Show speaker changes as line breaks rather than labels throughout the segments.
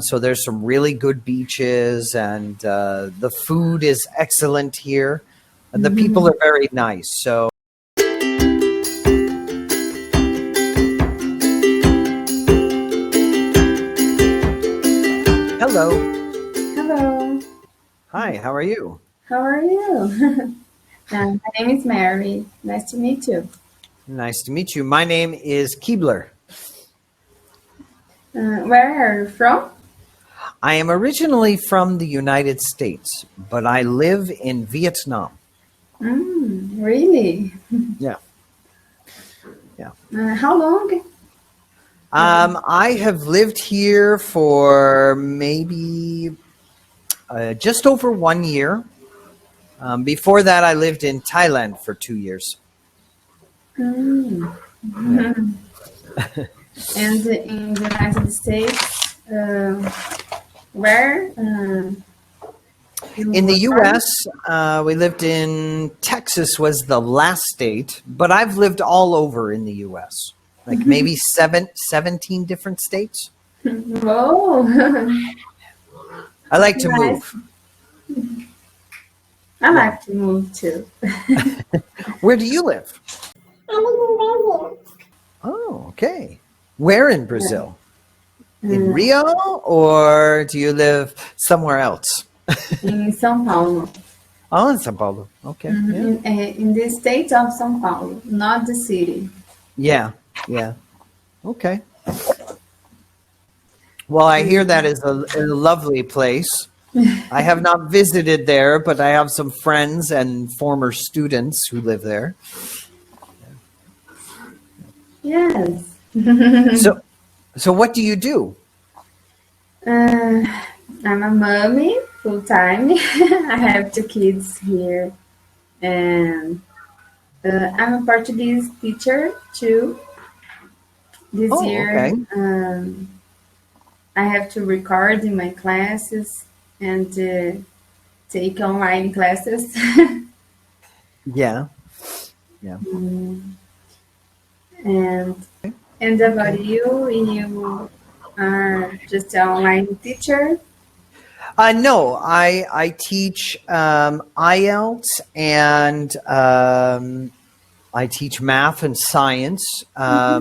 So there's some really good beaches, and the food is excellent here, and the people are very nice. So hello.
Hello.
Hi, how are you?
How are you? My name is Mary. Nice to meet you.
Nice to meet you. My name is Keebler.
Where are you from?
I am originally from the United States, but I live in Vietnam.
Really?
Yeah. Yeah.
How long?
I have lived here for maybe just over 1 year. Before that, I lived in Thailand for 2 years.
Yeah. And in the United States, where?
In the U.S., we lived in Texas was the last state, but I've lived all over in the U.S., like maybe 17 different states.
Whoa!
I like to
Nice.
move.
I like to move too.
Where do you live?
I live in Brazil.
Oh, okay. Where in Brazil? In Rio, or do you live somewhere else?
In São Paulo.
Oh, in São Paulo. Okay.
In the state of São Paulo, not the city.
Yeah. Okay. Well, I hear that is a lovely place. I have not visited there, but I have some friends and former students who live there.
Yes.
So what do you do?
I'm a mommy full time. I have 2 kids here, and I'm a Portuguese teacher too. This year,
okay.
I have to record in my classes and take online classes.
Yeah.
And about you, you are just an online teacher?
No, I teach IELTS, and I teach math and science I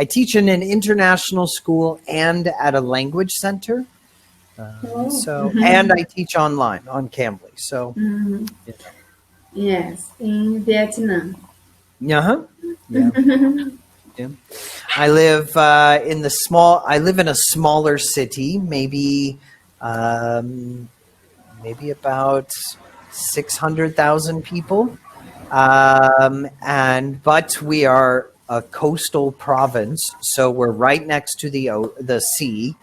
teach in an international school and at a language center. And I teach online on Cambly. So
Yes, in Vietnam.
Yeah. Yeah. I live in a smaller city, maybe about 600,000 people. But we are a coastal province, so we're right next to the sea.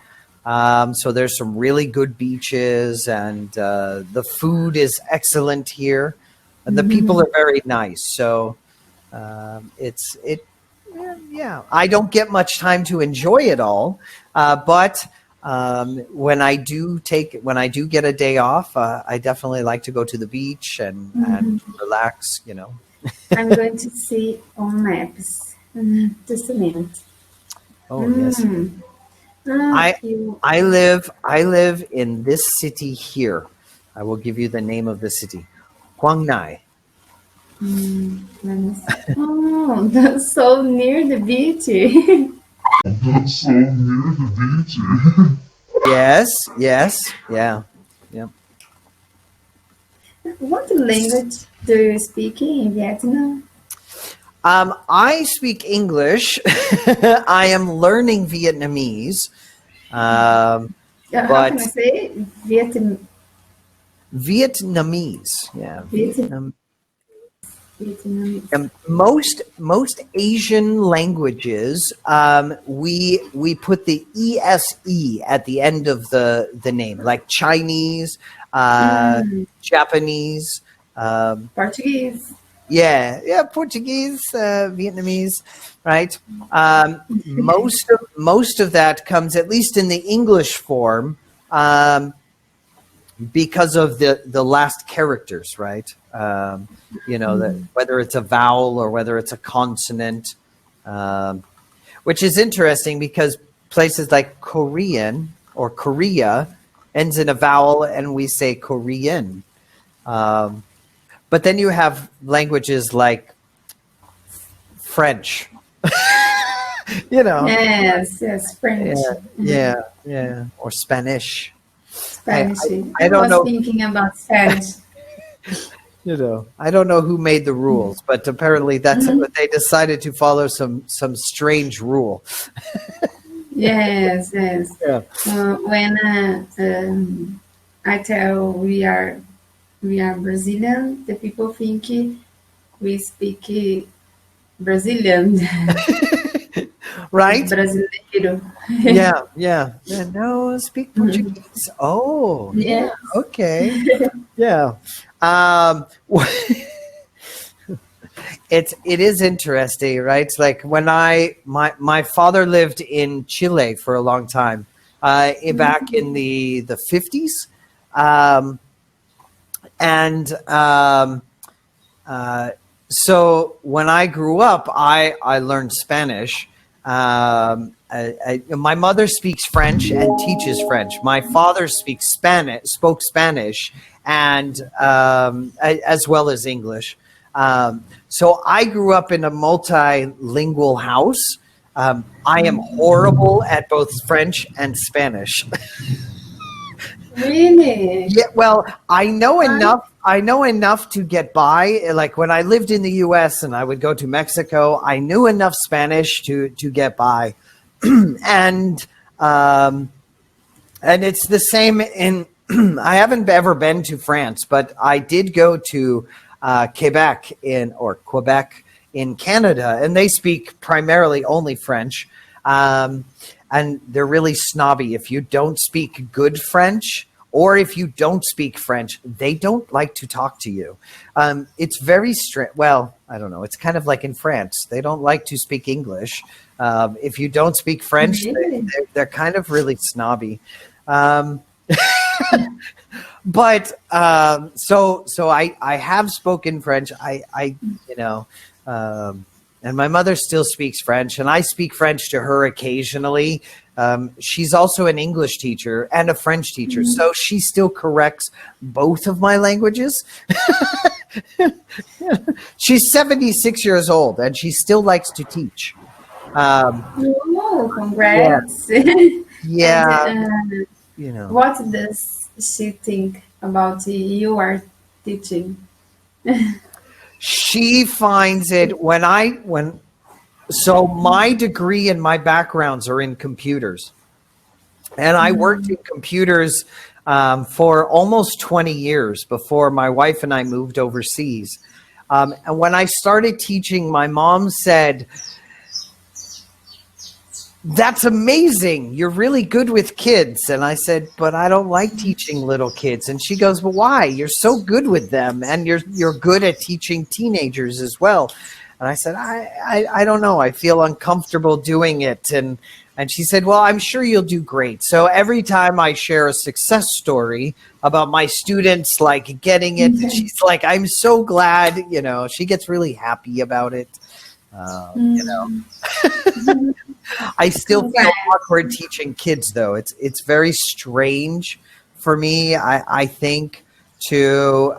So there's some really good beaches, and the food is excellent here, and the people are very nice. So I don't get much time to enjoy it all, but when I do get a day off, I definitely like to go to the beach and relax.
I'm going to see on maps. Just a minute.
Oh yes.
You.
I live in this city here. I will give you the name of the city, Quang Ngai.
Let me see. Oh, that's so near the beach.
Yes, yeah.
What language do you speak in Vietnam?
I speak English. I am learning Vietnamese.
How can I say it?
Vietnamese, yeah.
Vietnamese.
Most Asian languages, we put the ese at the end of the name, like Chinese, Japanese,
Portuguese.
Yeah, Portuguese, Vietnamese, right? Most of that comes, at least in the English form, because of the last characters, right? Whether it's a vowel or whether it's a consonant. which is interesting because places like Korean or Korea ends in a vowel and we say Korean. But then you have languages like French, you know.
Yes, French.
Yeah, or Spanish.
Spanish.
I
I
don't
was
know,
thinking about Spanish.
I don't know who made the rules, but apparently that's what they decided to follow some strange rule.
Yes.
Yeah.
When I tell we are Brazilian, the people think we speak Brazilian,
Right?
brasileiro.
Yeah. No, speak Portuguese. Oh, yeah.
Yes.
Okay. Yeah. Um, it is interesting, right? It's like when my father lived in Chile for a long time, back in the 50s. And so when I grew up, I learned Spanish. My mother speaks French and teaches French. My father spoke Spanish, and as well as English. So I grew up in a multilingual house. I am horrible at both French and Spanish.
Really?
Yeah, well, I know
Why?
enough. I know enough to get by. Like when I lived in the U.S. and I would go to Mexico, I knew enough Spanish to get by, and it's the same in. I haven't ever been to France, but I did go to Quebec in Canada, and they speak primarily only French, and they're really snobby. If you don't speak good French, or if you don't speak French, they don't like to talk to you. It's very strict. Well, I don't know. It's kind of like in France. They don't like to speak English. If you don't speak French,
Really?
they're kind of really snobby. Um, but so I have spoken French. I you know, and my mother still speaks French, and I speak French to her occasionally. She's also an English teacher and a French teacher, so she still corrects both of my languages. She's 76 years old, and she still likes to teach.
Oh,
Yeah,
congrats.
yeah,
And
you know.
what does she think about you are teaching?
She finds it when so my degree and my backgrounds are in computers, and I worked in computers for almost 20 years before my wife and I moved overseas. And when I started teaching, my mom said, "That's amazing. You're really good with kids." And I said, "But I don't like teaching little kids." And she goes, "Well, why? You're so good with them, and you're good at teaching teenagers as well." And I said, I don't know. I feel uncomfortable doing it. And she said, "Well, I'm sure you'll do great." So every time I share a success story about my students like getting it, she's like, "I'm so glad." She gets really happy about it. You know. I still feel
Congrats.
awkward teaching kids, though. It's very strange for me. I think to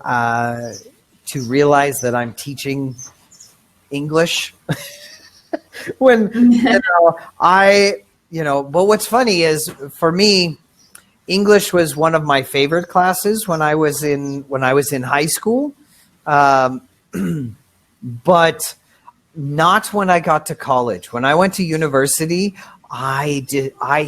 realize that I'm teaching English when But what's funny is for me, English was one of my favorite classes when I was in high school, um, but not when I got to college. When I went to university, I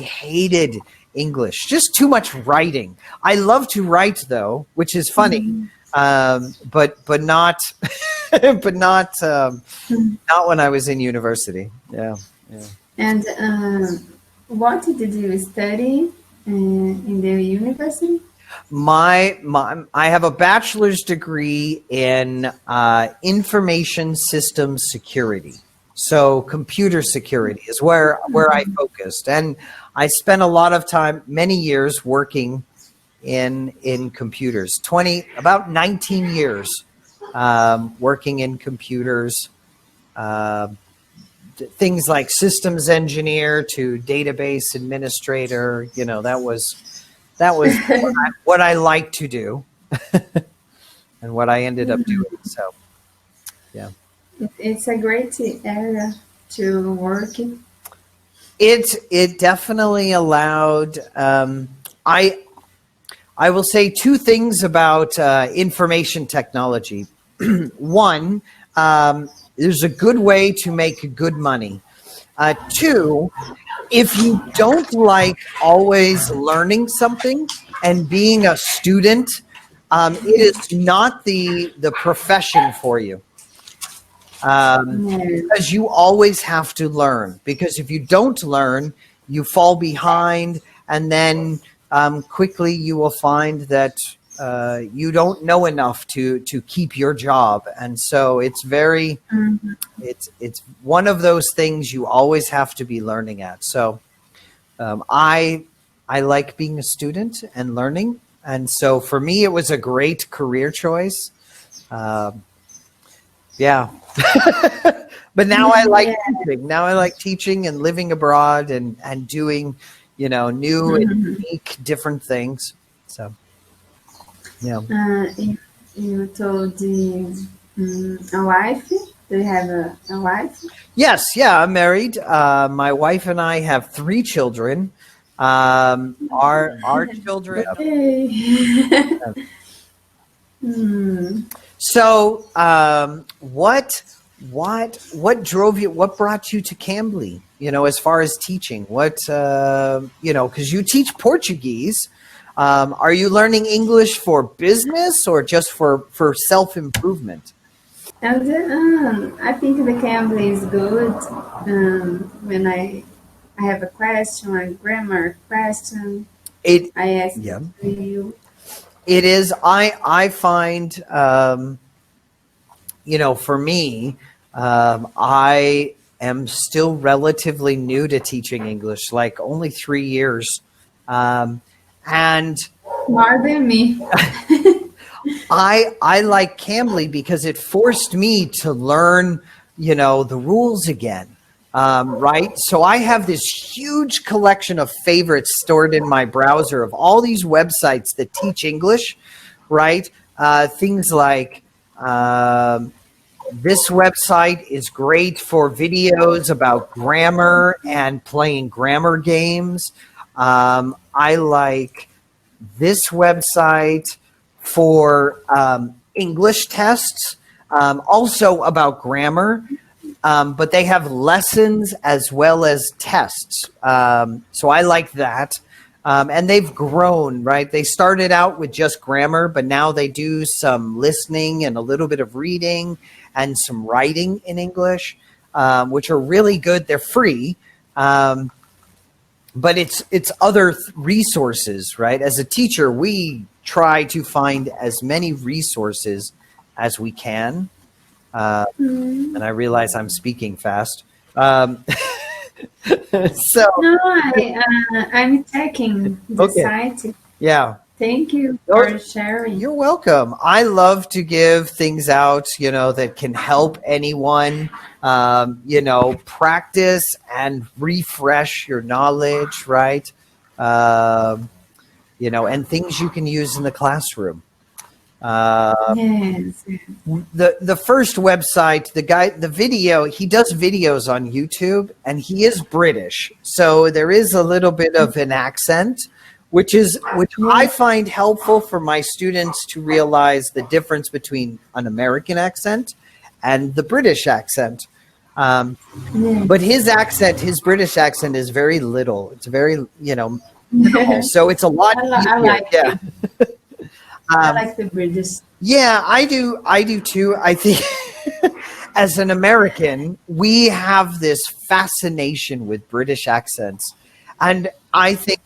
hated English. Just too much writing. I love to write though, which is funny. But not not when I was in university. Yeah.
And what did you study in the university?
My I have a bachelor's degree in information systems security. So computer security is where I focused, and I spent a lot of time, many years, working in computers. About 19 years working in computers. things like systems engineer to database administrator. That was what I like to do and what I ended up doing. So, yeah.
It's a great area to work in.
It definitely allowed. I will say two things about information technology. One, there's a good way to make good money. Two, if you don't like always learning something and being a student, it is not the profession for you. Because you always have to learn. Because if you don't learn, you fall behind, and then quickly you will find that you don't know enough to keep your job. And so it's very, it's one of those things you always have to be learning at. So I like being a student and learning. And so for me, it was a great career choice. Yeah. But now I like teaching. Now I like teaching and living abroad and doing, new and unique different things. So, yeah.
If you told a wife, do you have a wife?
Yes. Yeah. I'm married. My wife and I have 3 children. Our children.
Okay.
So, what drove you? What brought you to Cambly? As far as teaching, because you teach Portuguese. Are you learning English for business or just for self-improvement?
And I think the Cambly is good when I have a question, a grammar question. I ask you.
It is. I find, for me, I am still relatively new to teaching English, like only 3 years. And
more than me.
I like Cambly because it forced me to learn, the rules again. Right. So I have this huge collection of favorites stored in my browser of all these websites that teach English. Right. Things like this website is great for videos about grammar and playing grammar games. I like this website for English tests, also about grammar. But they have lessons as well as tests. So I like that. And they've grown, right? They started out with just grammar, but now they do some listening and a little bit of reading and some writing in English, which are really good. They're free. But it's other resources, right? As a teacher, we try to find as many resources as we can. And I realize I'm speaking fast. So
no, I'm checking the site.
Yeah.
Thank you for sharing.
You're welcome. I love to give things out, that can help anyone, practice and refresh your knowledge, right? And things you can use in the classroom.
Yes.
The first website, the video, he does videos on YouTube, and he is British, so there is a little bit of an accent, which I find helpful for my students to realize the difference between an American accent and the British accent. But his British accent is very little. It's very, minimal, so it's a lot easier.
I like
it.
I like the British.
Yeah, I do too. I think as an American, we have this fascination with British accents. And I think,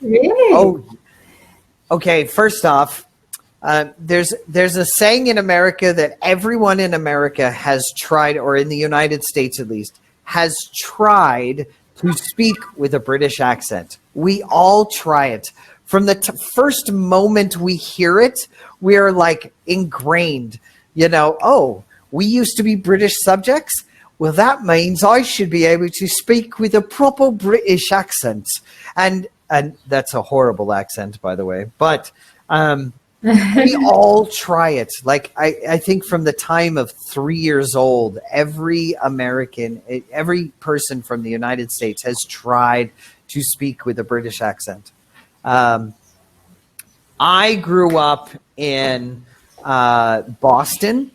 okay, first off, there's a saying in America that everyone in America has tried, or in the United States at least, has tried to speak with a British accent. We all try it. From the first moment we hear it, we are like ingrained, we used to be British subjects. well, that means I should be able to speak with a proper British accent. And that's a horrible accent, by the way. But we all try it. Like, I think from the time of 3 years old, every person from the United States has tried to speak with a British accent. I grew up in Boston.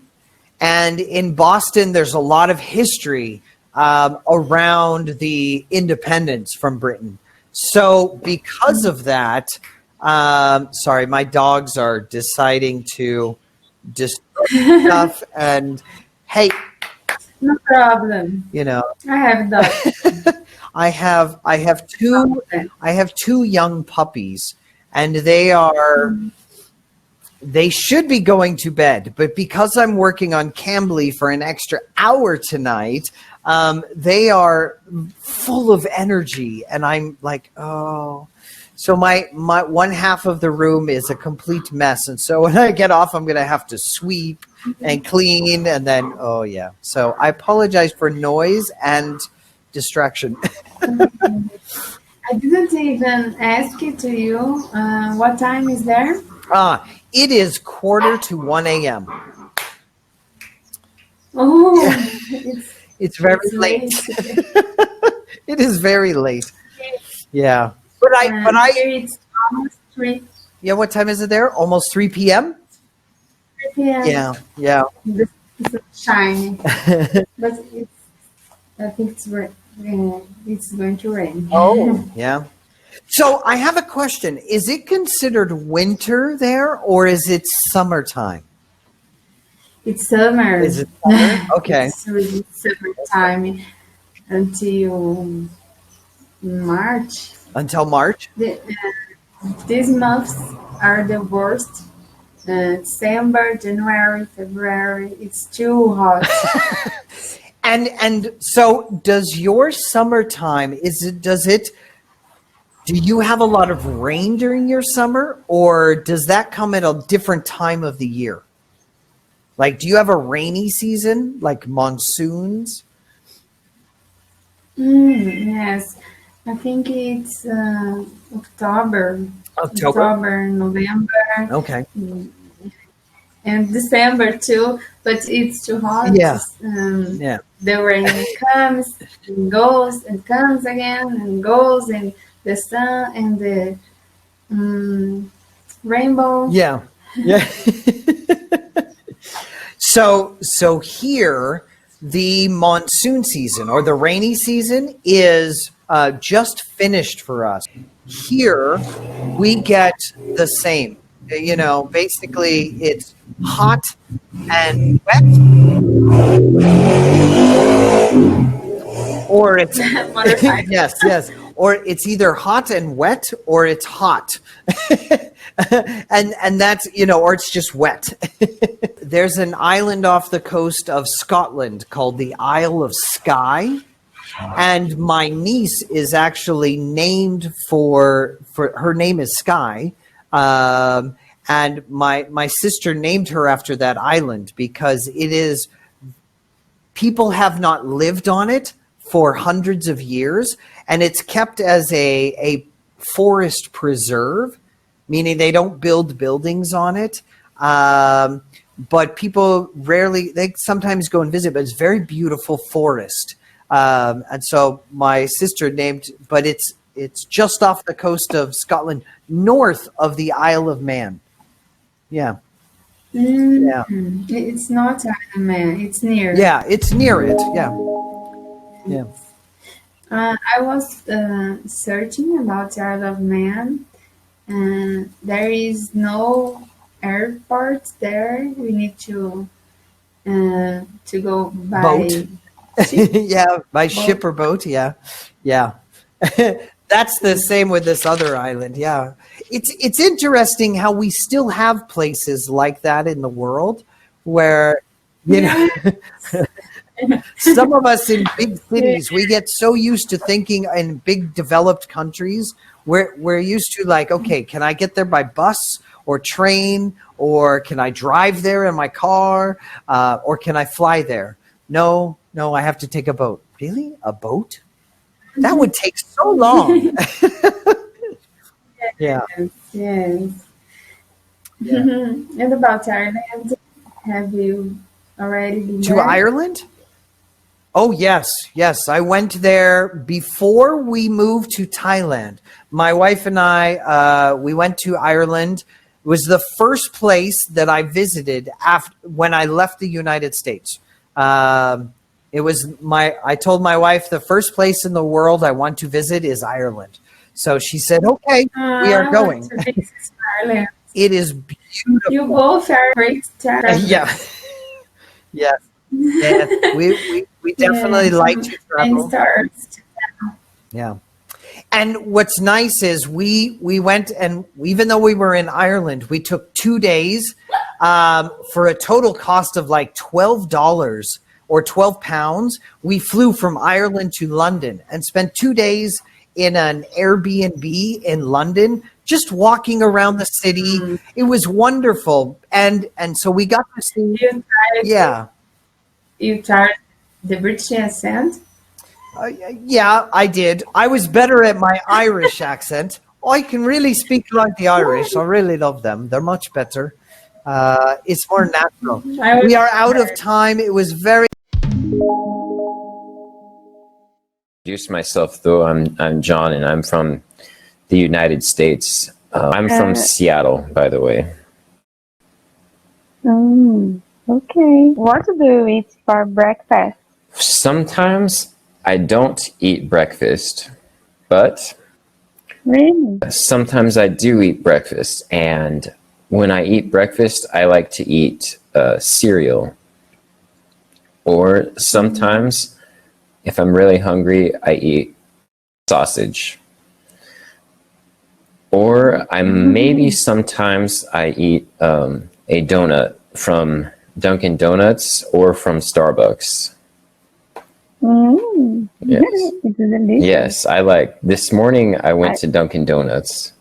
And in Boston, there's a lot of history around the independence from Britain. So because of that, sorry, my dogs are deciding to destroy stuff. And hey,
No problem.
you know,
I have dogs.
I have two young puppies, and they should be going to bed, but because I'm working on Cambly for an extra hour tonight, they are full of energy, and I'm like, oh. So my one half of the room is a complete mess, and so when I get off, I'm going to have to sweep and clean, and then, oh yeah. So I apologize for noise and distraction.
I didn't even ask it to you. What time is there?
It is 1:45 a.m.
Oh,
It's very
it's
late. It is very late. Yeah. But
here it's almost 3
yeah, what time is it there? Almost 3 p.m.?
p.m.
Yeah.
The sun is shining. But I think it's going to rain.
Oh, yeah. So I have a question. Is it considered winter there, or is it summertime?
It's summer.
Is it summer? Okay.
It's really summertime until March.
Until March?
These months are the worst. December, January, February. It's too hot.
And so does your summertime, do you have a lot of rain during your summer, or does that come at a different time of the year? Like, do you have a rainy season, like monsoons?
Yes, I think it's October, November,
Okay.
and December too. But it's too hot.
Yeah. Yeah.
The rain comes and goes and comes again and goes, and the sun and the rainbow.
Yeah. So here, the monsoon season or the rainy season is just finished for us. Here, we get the same. You know, basically, it's hot and wet, or it's yes, or it's either hot and wet, or it's hot, and that's, you know, or it's just wet. There's an island off the coast of Scotland called the Isle of Skye, and my niece is actually named for her name is Skye. And my sister named her after that island because people have not lived on it for hundreds of years, and it's kept as a forest preserve, meaning they don't build buildings on it. But people they sometimes go and visit, but it's very beautiful forest. And so my sister but it's just off the coast of Scotland, north of the Isle of Man. Yeah. Yeah.
It's not Isle of Man. It's near.
Yeah, it's near it. Yeah. Yeah.
I was searching about Isle of Man, and there is no airport there. We need to go by
Boat.
ship.
Yeah, by ship or boat. Yeah. That's the same with this other island. Yeah. It's interesting how we still have places like that in the world where, you know, some of us in big cities, we get so used to thinking in big developed countries, we're used to like, okay, can I get there by bus or train, or can I drive there in my car, or can I fly there? No, No, I have to take a boat. Really? A boat? That would take so long. Yeah.
Yes.
Yeah.
And about Ireland, have you already been
To
there?
Ireland? Oh, yes. Yes. I went there before we moved to Thailand. My wife and I, we went to Ireland. It was the first place that I visited after when I left the United States. It was I told my wife the first place in the world I want to visit is Ireland. So she said, okay, we are
I want
going.
to visit Ireland.
It is
You
beautiful.
both are great
Yeah.
travelers.
Yes. Yes. We definitely
Yes,
like to
many
travel.
stars.
Yeah. And what's nice is we went, and even though we were in Ireland, we took 2 days for a total cost of like $12 or £12. We flew from Ireland to London and spent 2 days in an Airbnb in London, just walking around the city. It was wonderful, and so we got to see.
You tried,
Yeah.
you tried the British accent?
Yeah, I did. I was better at my Irish accent. I can really speak like the Irish. I really love them. They're much better. It's more natural.
I
We
was
are out of time. It was very.
Introduce myself, though. I'm John, and I'm from the United States. I'm from Seattle, by the way.
Okay. What do you eat for breakfast?
Sometimes I don't eat breakfast, but
Really?
sometimes I do eat breakfast. And when I eat breakfast, I like to eat cereal. Or sometimes, if I'm really hungry, I eat sausage. Or maybe sometimes I eat a donut from Dunkin' Donuts or from Starbucks. Yes.
It's delicious.
Yes, I like. This morning I went to Dunkin' Donuts.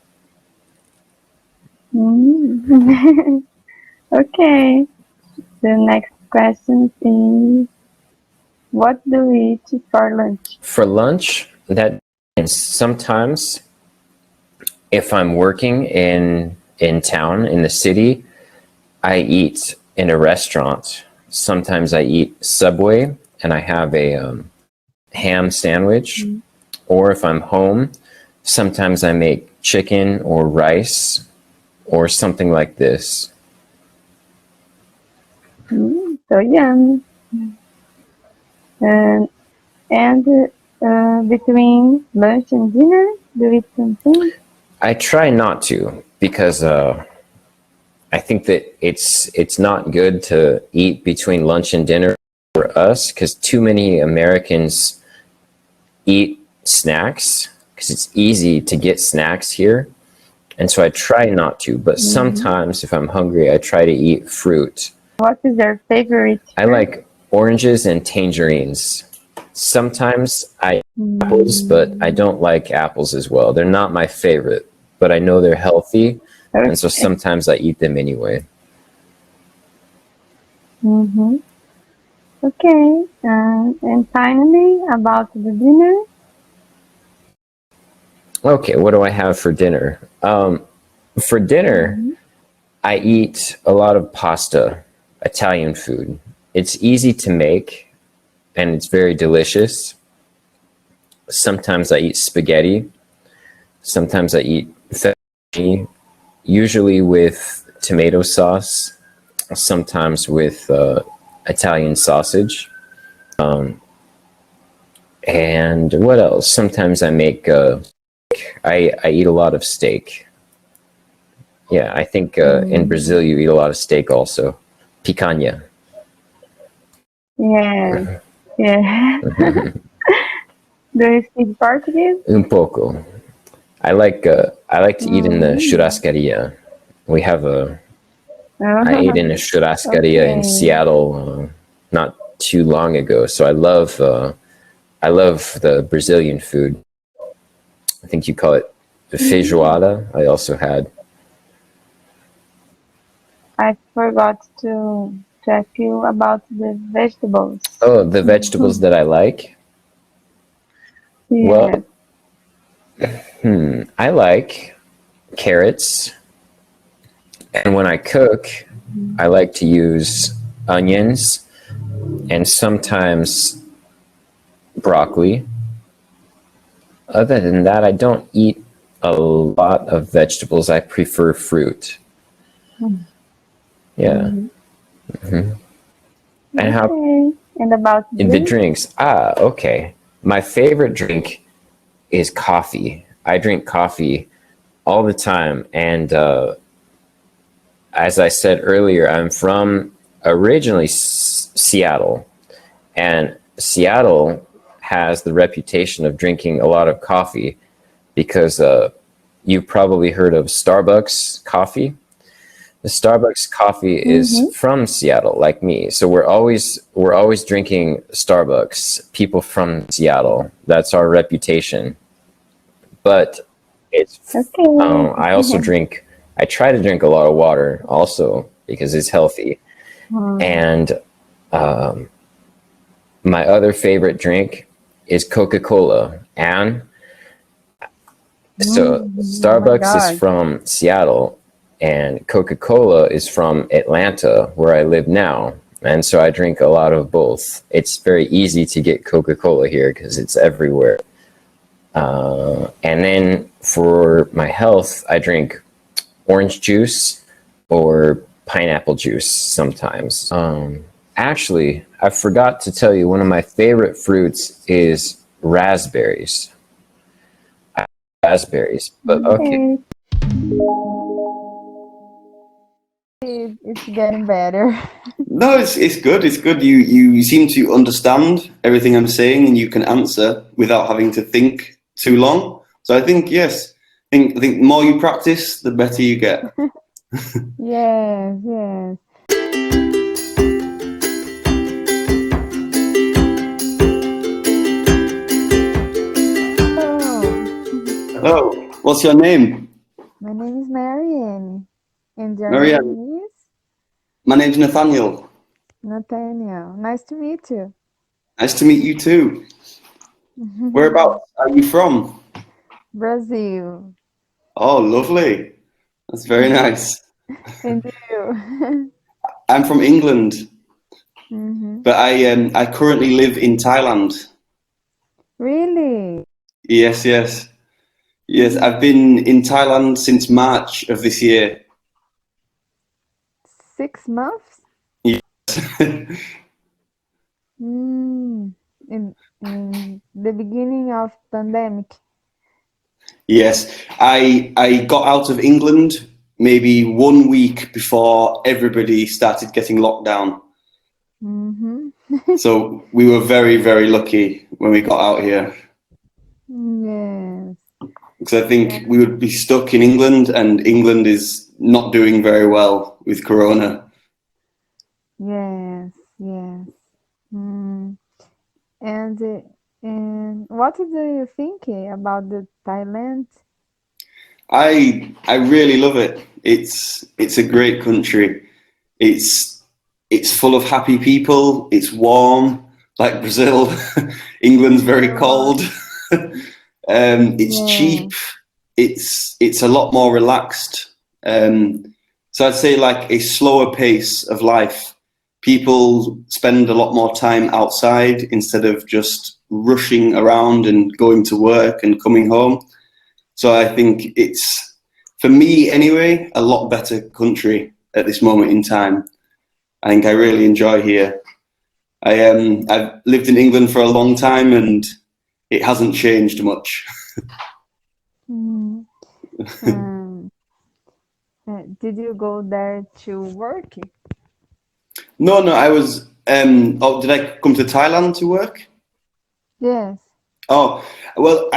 Okay. The next question is, what do you eat for lunch?
For lunch, that sometimes if I'm working in town, in the city, I eat in a restaurant. Sometimes I eat Subway and I have a ham sandwich. Or if I'm home, sometimes I make chicken or rice or something like this.
So yummy. And between lunch and dinner, do you eat something?
I try not to because I think that it's not good to eat between lunch and dinner for us, because too many Americans eat snacks because it's easy to get snacks here. And so I try not to, but sometimes if I'm hungry, I try to eat fruit.
What is your favorite?
I like oranges and tangerines. Sometimes I eat apples, but I don't like apples as well. They're not my favorite, but I know they're healthy. And so sometimes I eat them anyway.
Okay. And finally, about the dinner.
Okay, what do I have for dinner? For dinner, I eat a lot of pasta, Italian food. It's easy to make and it's very delicious. Sometimes I eat spaghetti. Sometimes I eat fettuccine, usually with tomato sauce, sometimes with Italian sausage. And what else? Sometimes I make, I eat a lot of steak. Yeah, I think in Brazil you eat a lot of steak also. Picanha.
Yeah. Yeah. Do you speak Portuguese?
Pouco. I like to eat in the churrascaria. We have I ate in a churrascaria in Seattle not too long ago. So I love the Brazilian food. I think you call it feijoada. I also had.
I forgot to to ask you about the vegetables.
Oh, the vegetables that I like?
Yes.
Well, I like carrots. And when I cook, I like to use onions and sometimes broccoli. Other than that, I don't eat a lot of vegetables. I prefer fruit. Yeah. And how
Okay. And about
the
drinks?
drinks? Okay. My favorite drink is coffee. I drink coffee all the time. And as I said earlier, I'm from originally Seattle. And Seattle has the reputation of drinking a lot of coffee because you've probably heard of Starbucks coffee. The Starbucks coffee is from Seattle, like me. So we're always drinking Starbucks. People from Seattle. That's our reputation. But it's
Okay.
I also drink. I try to drink a lot of water also because it's healthy. And my other favorite drink is Coca-Cola. And so Starbucks is from Seattle. And Coca-Cola is from Atlanta, where I live now. And so I drink a lot of both. It's very easy to get Coca-Cola here because it's everywhere. And then for my health, I drink orange juice or pineapple juice sometimes. Actually, I forgot to tell you, one of my favorite fruits is raspberries. Raspberries, but okay.
It's getting better.
No, it's good. It's good. You seem to understand everything I'm saying, and you can answer without having to think too long. So I think yes. I think the more you practice, the better you get.
Yes, yes.
Hello. What's your name?
My name is Mariane. And your
Mariane.
name is?
My name's Nathaniel.
Nathaniel. Nice to meet you.
Nice to meet you too. Whereabouts are you from?
Brazil.
Oh, lovely. That's very nice.
And you?
I'm from England, but I currently live in Thailand.
Really?
Yes, yes. Yes, I've been in Thailand since March of this year.
6 months?
Yes.
In the beginning of pandemic.
Yes, I got out of England maybe 1 week before everybody started getting locked down. So we were very, very lucky when we got out here.
Yes.
Because I think we would be stuck in England, and England is not doing very well with Corona.
Yes, yes. And what do you think about the Thailand?
I really love it. It's a great country. It's full of happy people. It's warm, like Brazil. England's very cold. It's cheap. It's a lot more relaxed. So I'd say like a slower pace of life. People spend a lot more time outside instead of just rushing around and going to work and coming home. So I think it's, for me anyway, a lot better country at this moment in time. I think I really enjoy here. I've lived in England for a long time and it hasn't changed much.
Did you go there to work?
No, I was, did I come to Thailand to work?
Yes.
Oh, well,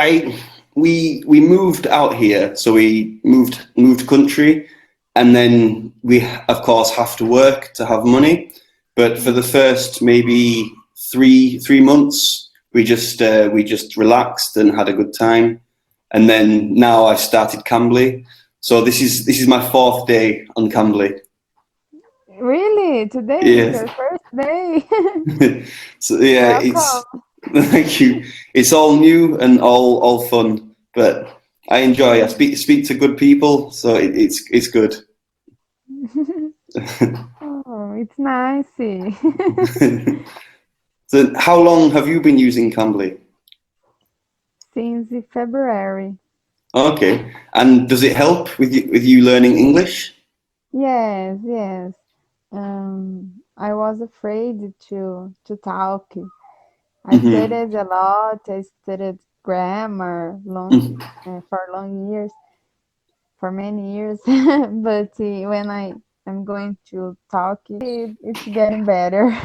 we moved out here, so we moved country, and then we of course have to work to have money. But for the first maybe three months, we just relaxed and had a good time, and then now I've started Cambly. So this is my 4th day on Cambly.
Really? Today is
Yes.
your first day?
So yeah, it's
Welcome.
thank you. It's all new and all fun, but I enjoy. I speak to good people, so it's good.
Oh, it's nice.
So, how long have you been using Cambly?
Since February.
Okay, and does it help with you learning English?
Yes, yes. I was afraid to talk. I
Hmm.
studied a lot. I studied grammar for long years, for many years. But when I am going to talk, it's getting better.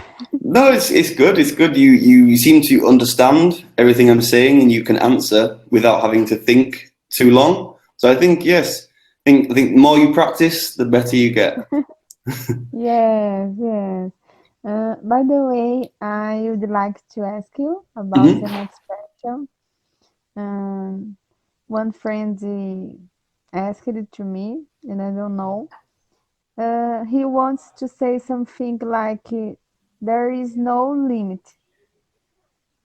No, it's good. It's good. You seem to understand everything I'm saying, and you can answer without having to think too long. So I think yes, I think the more you practice, the better you get.
Yes, yes. By the way, I would like to ask you about an
Hmm.
expression. Um, One friend asked it to me, and I don't know. He wants to say something like, there is no limit,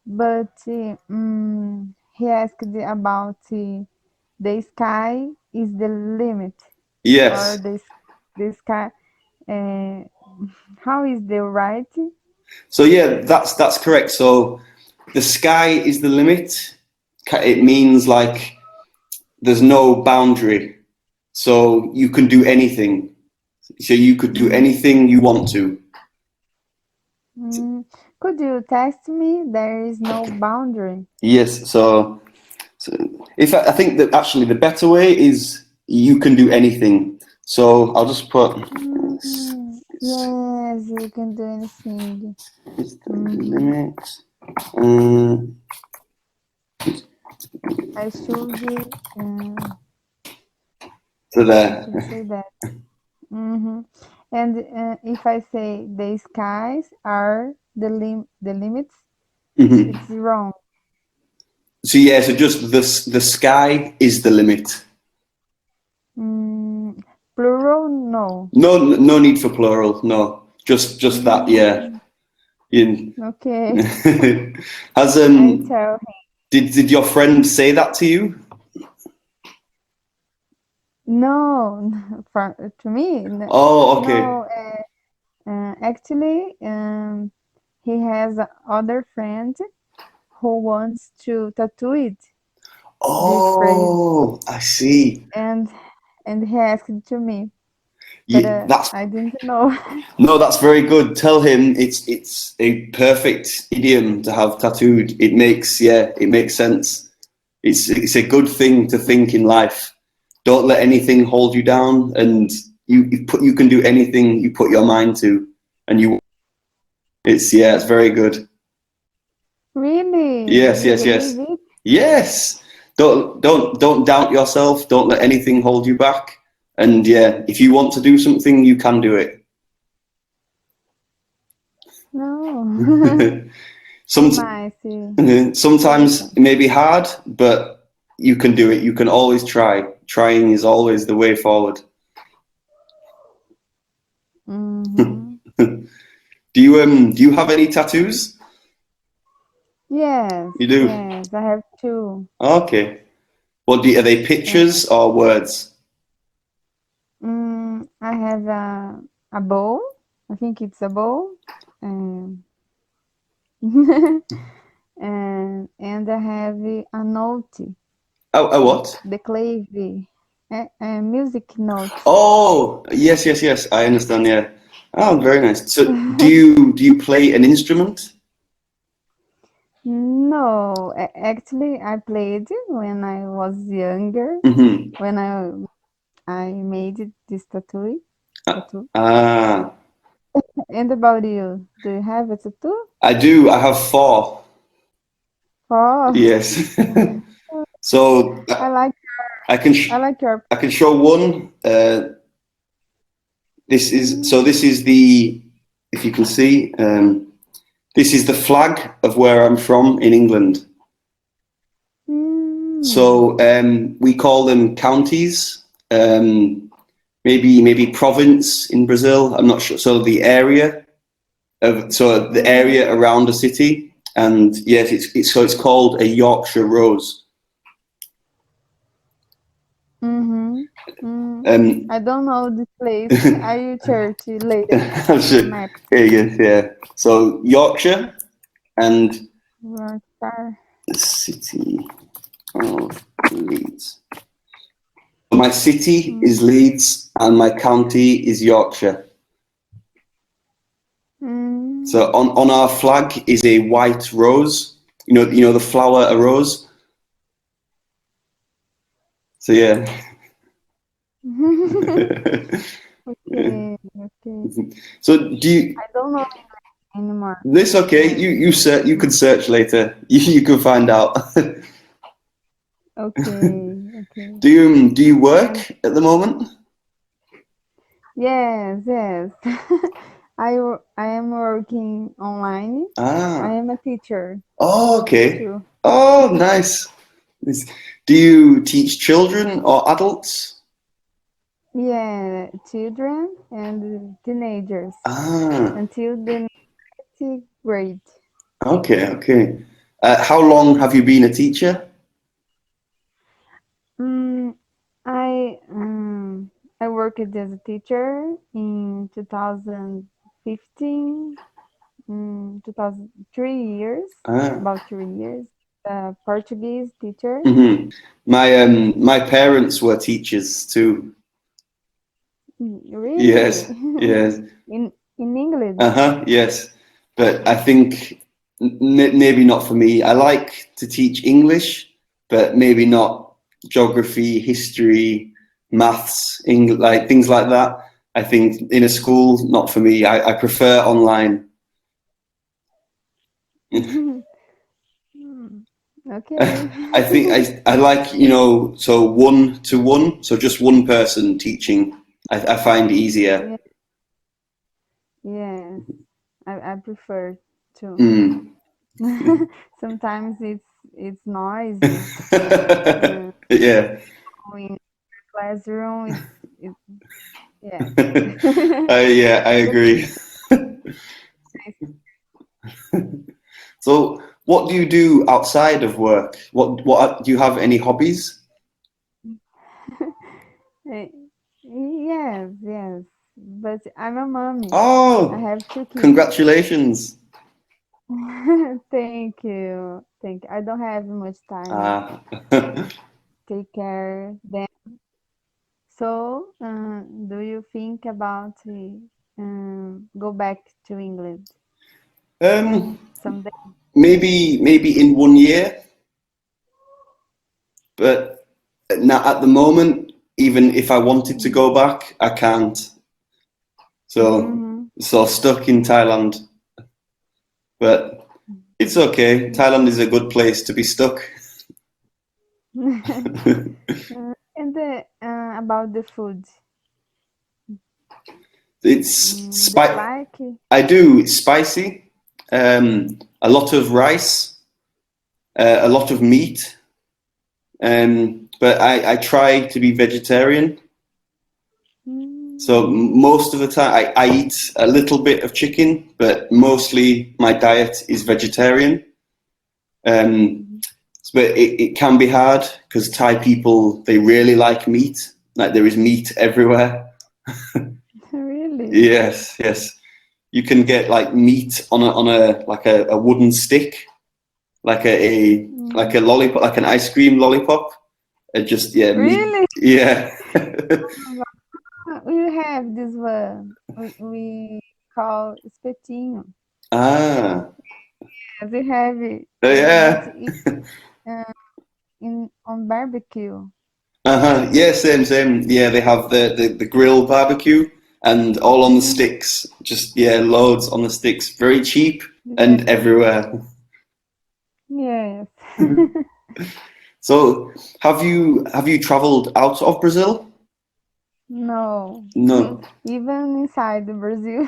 but he asked about the sky is the limit, or
Yes.
the sky. Uh, how is the right?
So yeah, that's correct. So the sky is the limit. It means like there's no boundary. So you can do anything. So you could do anything you want to.
Mm, could you text me? There is no boundary.
Yes. So if I think that actually the better way is you can do anything. So I'll just put
Yes, you can do anything.
is the
Mm-hmm.
limit. Um,
I should
so
I
there.
should say that. Mm-hmm. And if I say the skies are the limits,
Mhm.
it's wrong.
So yeah, so just the sky is the limit.
Mm, plural, no.
No need for plural. No, just that. Yeah.
Mm,
In,
okay,
has
I tell him.
did your friend say that to you?
No, to me,
Oh, okay.
no. Actually, he has other friend who wants to tattoo this phrase,
Oh, I see.
and he asked to me, but
Yeah, that's
I didn't know.
no, that's very good. Tell him it's a perfect idiom to have tattooed. It makes sense. It's a good thing to think in life. Don't let anything hold you down, and you can do anything you put your mind to, and it's very good.
Really,
Yes,
you
yes,
believe
yes,
it?
yes. Don't doubt yourself. Don't let anything hold you back. And yeah, if you want to do something, you can do it.
No, so
Some,
nice.
sometimes
Welcome.
it may be hard, but you can do it. You can always try. Trying is always the way forward.
Mm-hmm.
Do you have any tattoos?
Yes,
You do.
yes, I have two.
Okay. Are they
Uh,
pictures or words?
I have a bowl. I think it's a bowl. Um, and I have a note,
Oh, what?
the clave, a music note.
Oh, yes, yes, yes. I understand. Yeah. Oh, very nice. So, do you play an instrument?
No, actually, I played when I was younger,
Hmm.
when I made this tattoo. Tattoo.
Ah,
And about you, do you have a tattoo?
I do. I have four.
Oh,
Yes. So
I like
I can
I like your.
I can show one. This is the if you can see. This is the flag of where I'm from in England.
Mm,
So we call them counties. maybe province in Brazil. I'm not sure. So the area around a city, and yes, it's called a Yorkshire rose.
I don't know this place. I will search it later. Map.
Here you go. Yeah. So Yorkshire and
Yorkshire.
the city of Leeds. My city is Leeds, and my county is Yorkshire. So on our flag is a white rose. You know the flower, a rose. So yeah.
Okay.
So do you?
I don't know anymore.
This okay? You could search later. You can find out.
Okay.
Do you work at the moment?
Yes. I am working online. I am a teacher.
Oh, okay.
Too.
Oh, nice. Do you teach children or adults?
Yeah, children and teenagers until the 9th grade.
Okay. How long have you been a teacher?
I worked as a teacher in 2015, 3 years, about 3 years. Portuguese teacher.
My parents were teachers too.
Really?
Yes.
in English.
Yes, but I think maybe not for me. I like to teach English, but maybe not geography, history, maths, like things like that. I think in a school, not for me. I prefer online.
Okay.
I think I like, so 1-to-1, so just one person teaching. I find easier.
Yes, I prefer to. Sometimes it's noisy.
Yeah.
In classroom, yeah.
Yeah, I agree. So, what do you do outside of work? What do you have any hobbies?
Yes, but I'm a mommy.
Oh,
I have 2 kids.
congratulations.
Thank you. I don't have much time take care of them. So, do you think about go back to England someday?
Maybe in 1 year, but now at the moment, even if I wanted to go back, I can't. So stuck in Thailand, but it's okay. Thailand is a good place to be stuck.
And about the food,
It's
like
I do. It's spicy. A lot of rice, a lot of meat. But I try to be vegetarian. So most of the time I eat a little bit of chicken, but mostly my diet is vegetarian. But it can be hard because Thai people, they really like meat. Like there is meat everywhere.
Really?
Yes. You can get like meat on a wooden stick, like a lollipop, like an ice cream lollipop.
Really?
Meat. Yeah.
We have this one. We call espetinho. Yes, we have it.
Yeah.
On barbecue.
Yeah, same. Yeah, they have the grill barbecue and all on the sticks. Just loads on the sticks. Very cheap and everywhere.
Yes.
So, have you traveled out of Brazil?
No. Even inside the Brazil.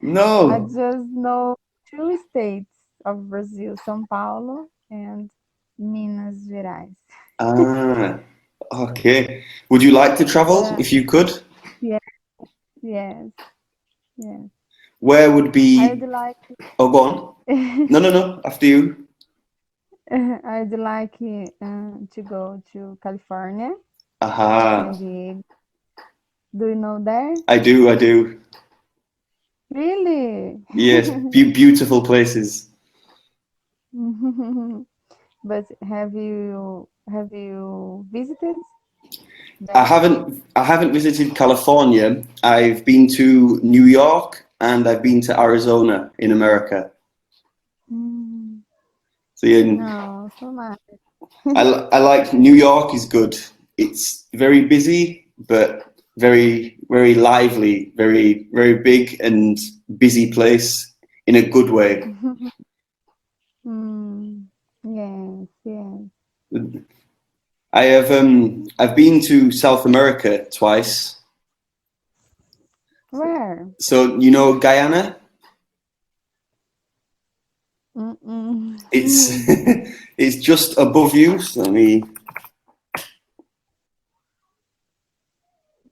No.
I just know 2 states of Brazil, São Paulo and Minas Gerais.
Okay. Would you like to travel if you could?
Yeah. Yes, yes.
Where would
I
be?
would like
Oh, go on. No. After you.
I would like to go to California,
Aha.
San Diego. Do you know there?
I do. I do.
Really?
Yes. Beautiful places.
But have you visited
I
there?
haven't. I haven't visited California. I've been to New York and I've been to Arizona in America.
Mm,
So yeah,
no, so much.
I like New York is good. It's very busy, but very lively, very big and busy place in a good way.
Mm, yes, yes.
I've been to South America twice.
Where?
So you know Guyana?
Mm-mm.
It's it's just above you. So let me.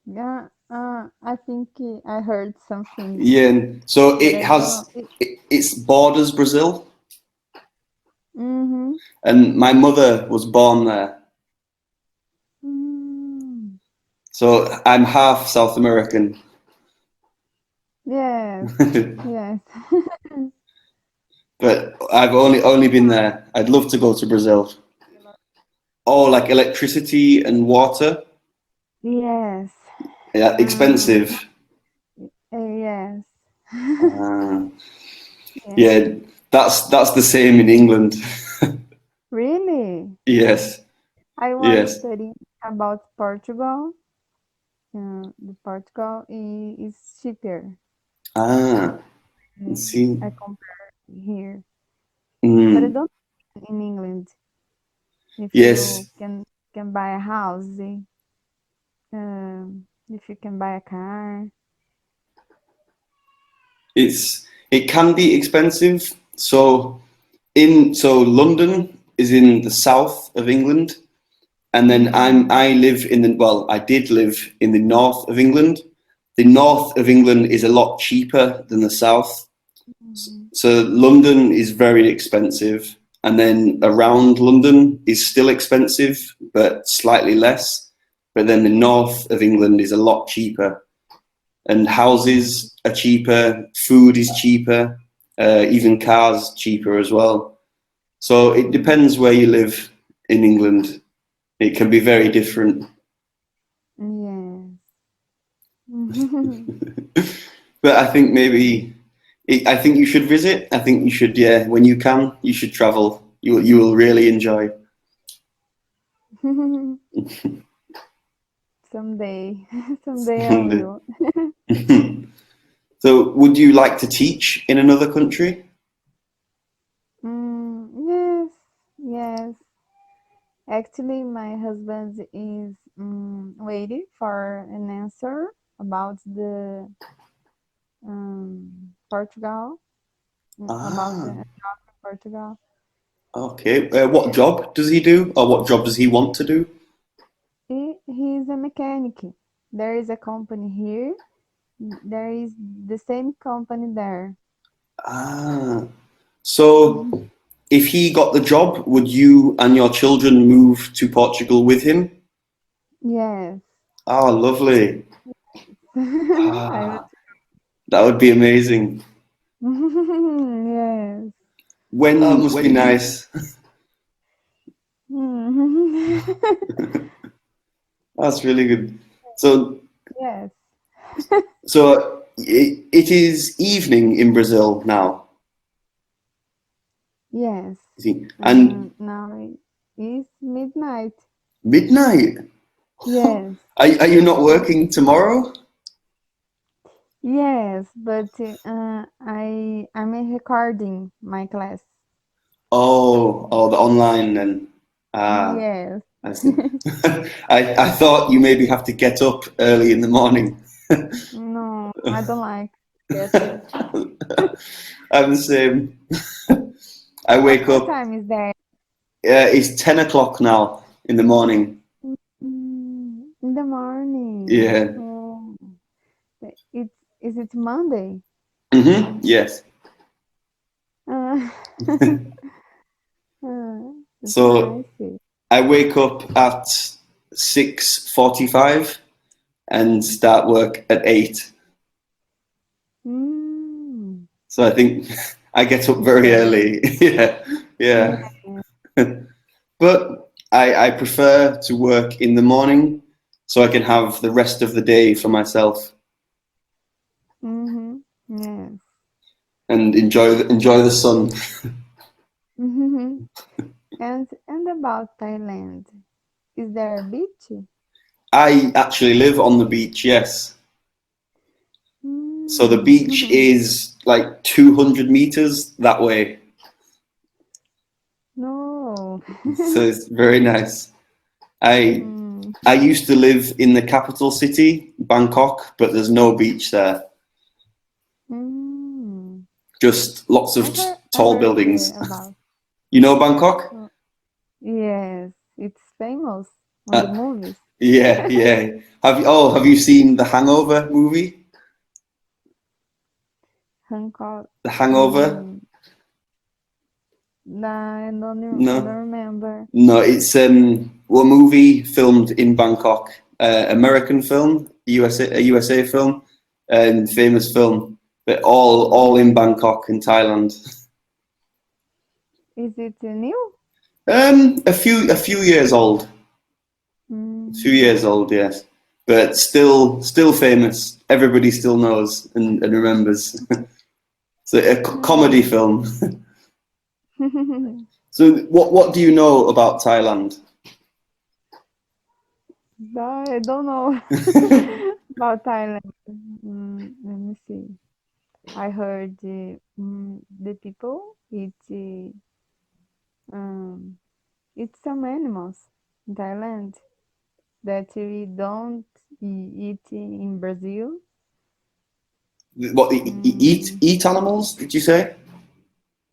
Yeah, I think I heard something,
Yeah. So
but
it
I
has
don't.
its borders Brazil,
Mm-hmm.
and my mother was born there.
Mm.
So I'm half South American.
Yes, yes.
But I've only been there. I'd love to go to Brazil. Oh, like electricity and water.
Yes.
Yeah,
Um,
expensive.
yes.
Uh,
Yes.
yeah, that's the same in England.
Really?
Yes,
I was
yes.
studying about Portugal. The Portugal is cheaper.
Ah, let's
Mm,
see.
I compare here, but I
Mm,
don't in England. If you
yes,
can buy a house, if you can buy a car.
it can be expensive. So London is in the south of England, and then
Mm,
I live in the well, I did live in the north of England. The north of England is a lot cheaper than the south.
mhm.
So London is very expensive, and then around London is still expensive, but slightly less. But then the north of England is a lot cheaper, and houses are cheaper, food is cheaper, even cars cheaper as well. So it depends where you live in England. It can be very different.
Yes.
But I think maybe I think you should visit. I think you should, yeah, when you can, you should travel. You will really enjoy.
Someday, someday I will.
So, would you like to teach in another country?
Yes, yes. Actually, my husband is waiting for an answer about the Portugal, about the
Ah,
job in Portugal.
okay. What job does he do, or what job does he want to do?
He is a mechanic. There is a company here. There is the same company there.
Ah, so
Mhm.
if he got the job, would you and your children move to Portugal with him?
Yes.
Oh, lovely.
I
Ah, that would be amazing.
yes.
When that must be
When
nice. That's really good. So,
Yes.
it is evening in Brazil now,
Yes.
you think, and
Now it's midnight.
midnight.
Yes.
Are you not working tomorrow?
Yes, but I'm recording my class.
Oh, the online then. Ah,
Yes.
I see. I thought you maybe have to get up early in the morning.
No, I don't like get up.
I'm the same. I wake
What
up.
time is there?
It's 10 o'clock now in the morning.
In the morning.
Yeah,
Oh. Is it Monday?
Yes.
Uh, it's
So
nice.
I wake up at 6:45 and start work at 8.
Mm.
So I think I get up very early. Yeah,
Yeah.
yeah. But I prefer to work in the morning so I can have the rest of the day for myself
Mm-hmm. Yes.
and enjoy the sun.
Mm-hmm. And about Thailand, is there a beach?
I actually live on the beach, yes. So the beach
Mm.
is like 200 meters that way.
No.
So it's very nice. I
Mm.
I used to live in the capital city, Bangkok, but there's no beach there.
Mm.
Just lots of
I
tall
heard
buildings.
about.
You know Bangkok?
Oh, yes, it's famous on the
Uh,
movies.
yeah, yeah. Have you seen the Hangover movie?
Hancock.
The Hangover?
Mm. Nah, I
No.
don't remember.
No, it's a movie filmed in Bangkok, American film, USA film, and famous film, but all in Bangkok in Thailand.
Is it new?
A few years old,
Mm.
yes, but still famous. Everybody still knows and remembers. So a comedy
Mm.
film. So what do you know about Thailand?
I don't know about Thailand. Let me see. I heard the people um, eat some animals in Thailand that we don't eat in Brazil.
What eat
Mm,
eat animals? Did you say?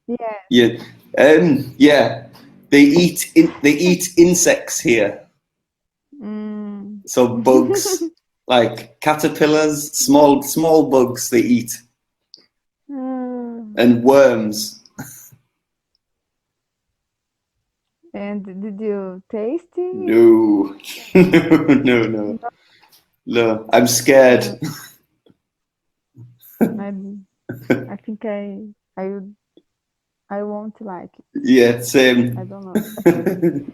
yeah.
Yeah, yeah. They eat insects here.
Mm.
So bugs, like caterpillars, small bugs they eat,
Mm.
and worms.
And did you taste it?
No, no. No. I'm scared.
Uh, I, I think I would I won't like it.
Yeah,
I
same.
don't know.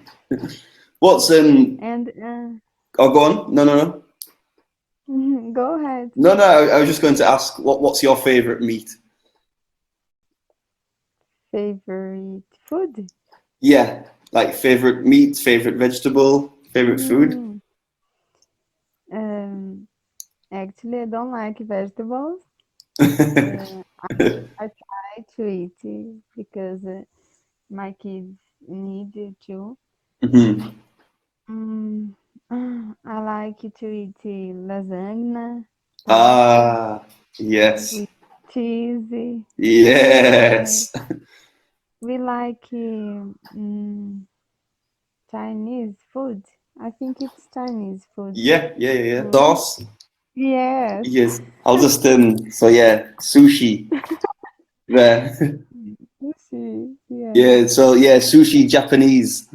What's
And
Oh, go on. No.
go ahead.
No. I was just going to ask what's your favorite meat?
Favorite food?
Yeah, like favorite meat, favorite vegetable, favorite food.
Mm, um, actually, I don't like vegetables. Uh, I try to eat it because my kids need it too.
Mhm.
Mm, I like to eat lasagna, pasta
Ah, yes,
with cheese. Uh,
yes.
we like Chinese food. I think it's Chinese food.
Yeah.
Mm,
Sauce.
yes.
Yes. I'll just so yeah, sushi there.
Sushi. Yes.
Yeah. So yeah, sushi Japanese.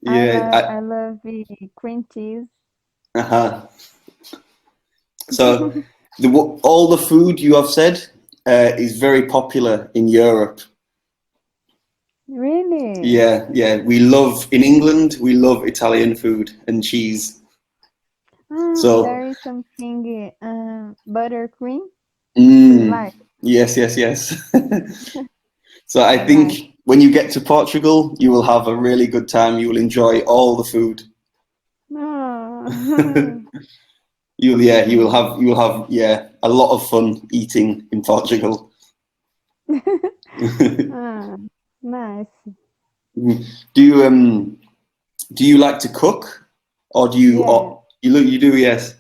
Yeah.
I love the cream cheese.
Uh-huh. So all the food you have said is very popular in Europe.
Really?
Yeah. We love in England. We love Italian food and cheese. So
There is something buttercream. Do you
mm,
like?
yes. So I
I like.
think when you get to Portugal, you will have a really good time. You will enjoy all the food.
Oh.
You will have a lot of fun eating in Portugal.
Ah, nice.
Do you like to cook, or do you
Yes,
you do, yes?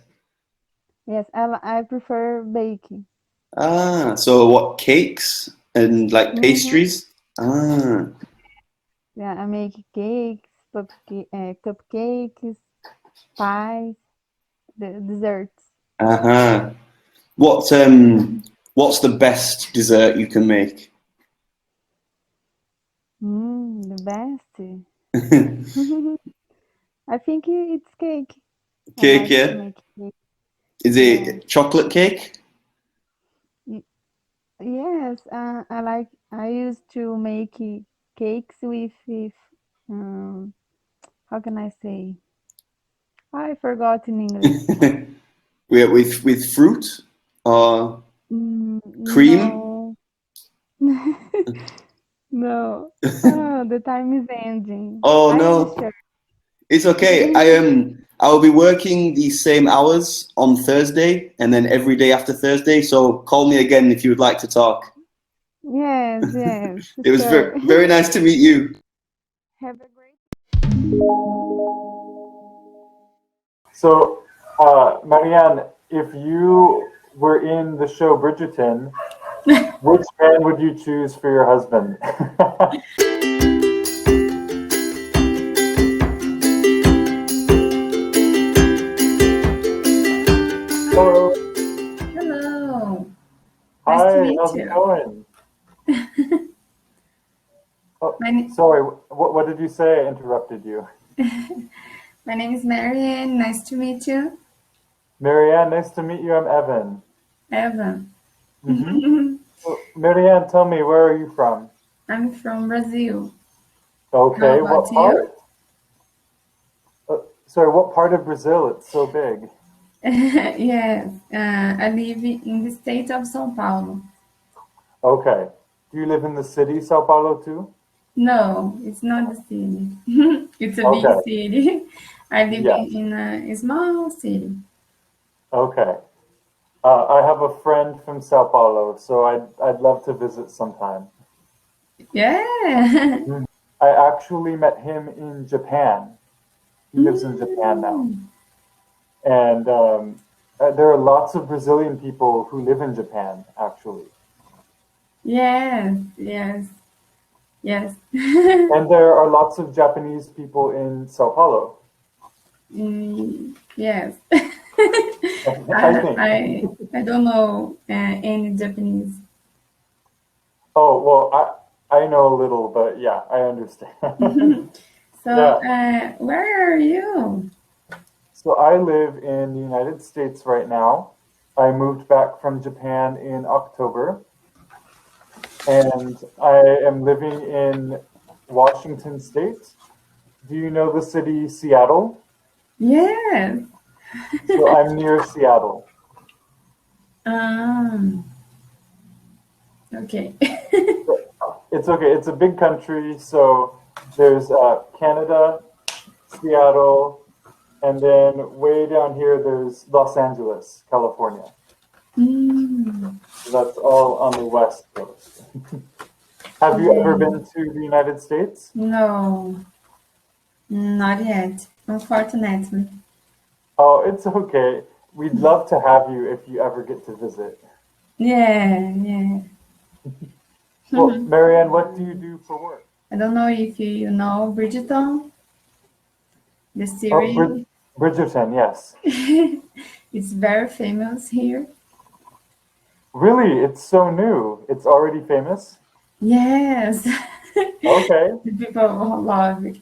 yes. I prefer baking.
So what, cakes and like
Mm-hmm.
pastries? Ah,
Yeah, I make cakes, cupcakes, pies, the desserts.
Uh-huh. What's the best dessert you can make?
The best. I think it's cake. I
Cake,
like to
yeah.
make cake.
Is
Yeah.
it chocolate cake?
Yes, I used to make cakes with how can I say? I forgot in English.
with fruit or cream?
No, no. Oh, the time is ending.
Oh
I will
no,
share.
it's okay. I will be working the same hours on Thursday and then every day after Thursday. So call me again if you would like to talk.
Yes, yes,
It was
sure.
very nice to meet you.
Have a great.
So, Marianne, if you were in the show Bridgerton, which man would you choose for your husband? Hello.
Hello. Nice to
Hi,
meet
how's it
you.
going? Oh,
My,
sorry, what did you say? I interrupted you.
my name is Marianne. Nice to meet you.
Marianne, nice to meet you. I'm Evan.
Evan.
So, Marianne, tell me, where are you from?
I'm from Brazil.
Okay,
How about
what
you?
part? Sorry, what part of Brazil? It's so big.
Yes, I live in the state of São Paulo.
Okay. Do you live in the city, Sao Paulo, too?
No, it's not the city. It's a big
Okay.
city. I live
Yes.
in a small city.
Okay. I have a friend from Sao Paulo, so I'd love to visit sometime.
Yeah.
I actually met him in Japan. He lives in Japan now. And there are lots of Brazilian people who live in Japan, actually.
Yes, yes, yes.
And there are lots of Japanese people in Sao Paulo,
Yes.
I think.
I don't know any Japanese.
Oh, well, I know a little, but yeah, I understand.
So,
Yeah.
where are you?
So I live in the United States right now. I moved back from Japan in October, and I am living in Washington State. Do you know the city Seattle?
Yes.
So I'm near Seattle.
Um, okay.
It's okay. It's a big country, so there's Canada, Seattle, and then way down here there's Los Angeles, California.
Mm,
So that's all on the west coast. Have you ever been to the United States?
no, not yet, unfortunately.
Oh, it's okay. We'd love to have you if you ever get to visit.
Yeah, yeah.
Well, Marianne, what do you do for work?
I don't know if you know Bridgerton, the
Oh,
series.
Bridgerton, yes.
It's very famous here.
Really? It's so new. It's already famous?
Yes.
Okay.
The people love it.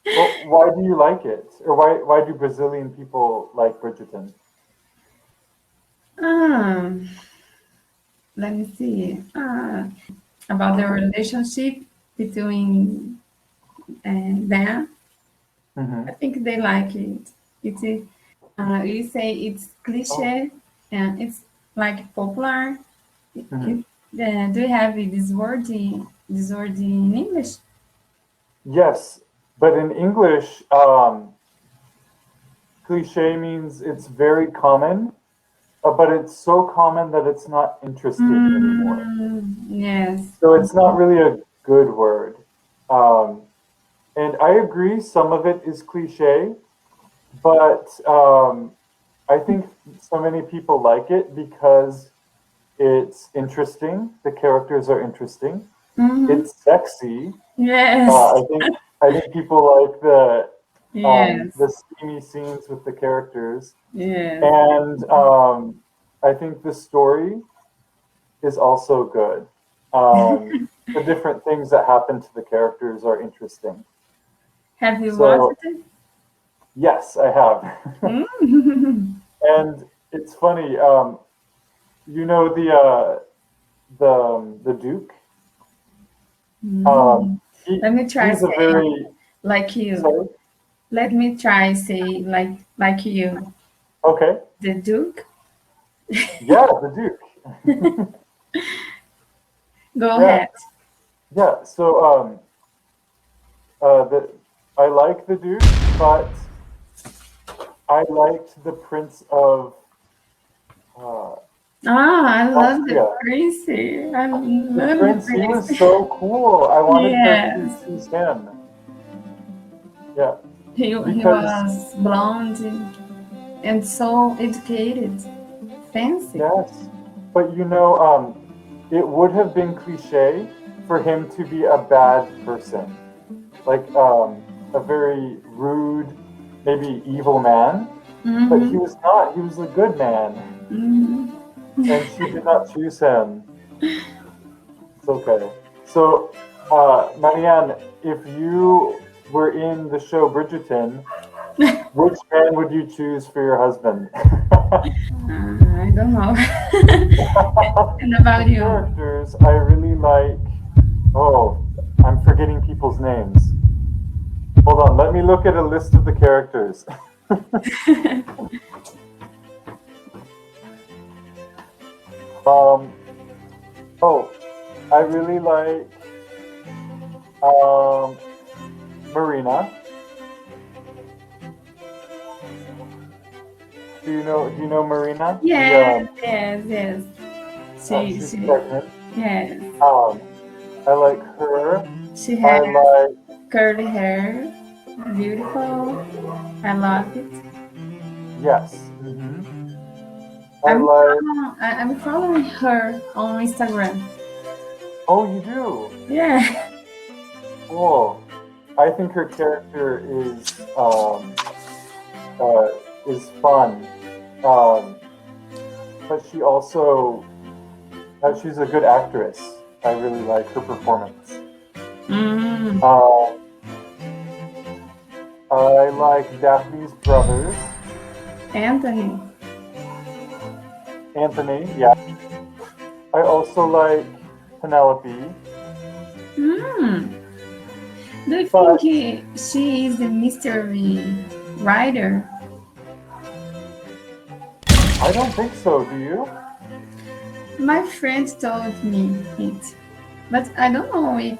Well, why do you like it? Or why do Brazilian people like Bridgerton?
Um, Let me see. About the relationship between them.
Hmm.
I think they like it. It's you say it's
Oh.
cliche and it's like popular.
Hmm.
Do you have this word in English?
Yes, but in English, cliche means it's very common, but it's so common that it's not interesting anymore.
Yes.
So it's not really a good word. Um, and I agree, some of it is cliche, but I think so many people like it because it's interesting. The characters are interesting.
Mm-hmm.
It's sexy.
Yes.
I think people like
Yes.
the steamy scenes with the characters.
Yes.
And I think the story is also good. The different things that happen to the characters are interesting.
Have you
So-
watched it?
Yes, I have.
Mm.
And it's funny, you know the Duke?
Let me try
He's a
saying
very
like you.
sorry?
Let me try say like you.
Okay.
The Duke.
Yeah, the Duke.
Go
Yeah.
ahead.
Yeah, so I like the Duke, but I liked the Prince of
I love the
Austria.
prince. I love
The
the
Prince, he
prince.
was so cool. I wanted her
Yes.
to choose him. Yeah.
He
Because-
was blonde and so educated, fancy.
Yes. But you know, it would have been cliche for him to be a bad person. Like a very rude, maybe evil man. But he was not. He was a good man. And she did not choose him. It's okay. So, Marianne, if you were in the show Bridgerton, which man would you choose for your husband?
I don't know. And about you?
Characters, I really like. Oh, I'm forgetting people's names. Hold on, let me look at a list of the characters. Oh, I really like Marina. Do you know Marina?
Yes, yes.
She's
She,
pregnant.
yes.
I like her.
She
I
has
like
curly hair. Beautiful. I love it.
yes. I like.
I'm following her on Instagram.
Oh, you do.
Yeah.
Cool. I think her character is fun, but she also she's a good actress. I really like her performance. I like Daphne's brothers.
Anthony.
Anthony, yeah. I also like Penelope.
Do you
But-
think she is a mystery writer?
I don't think so. Do you?
My friend told me it, but I don't know if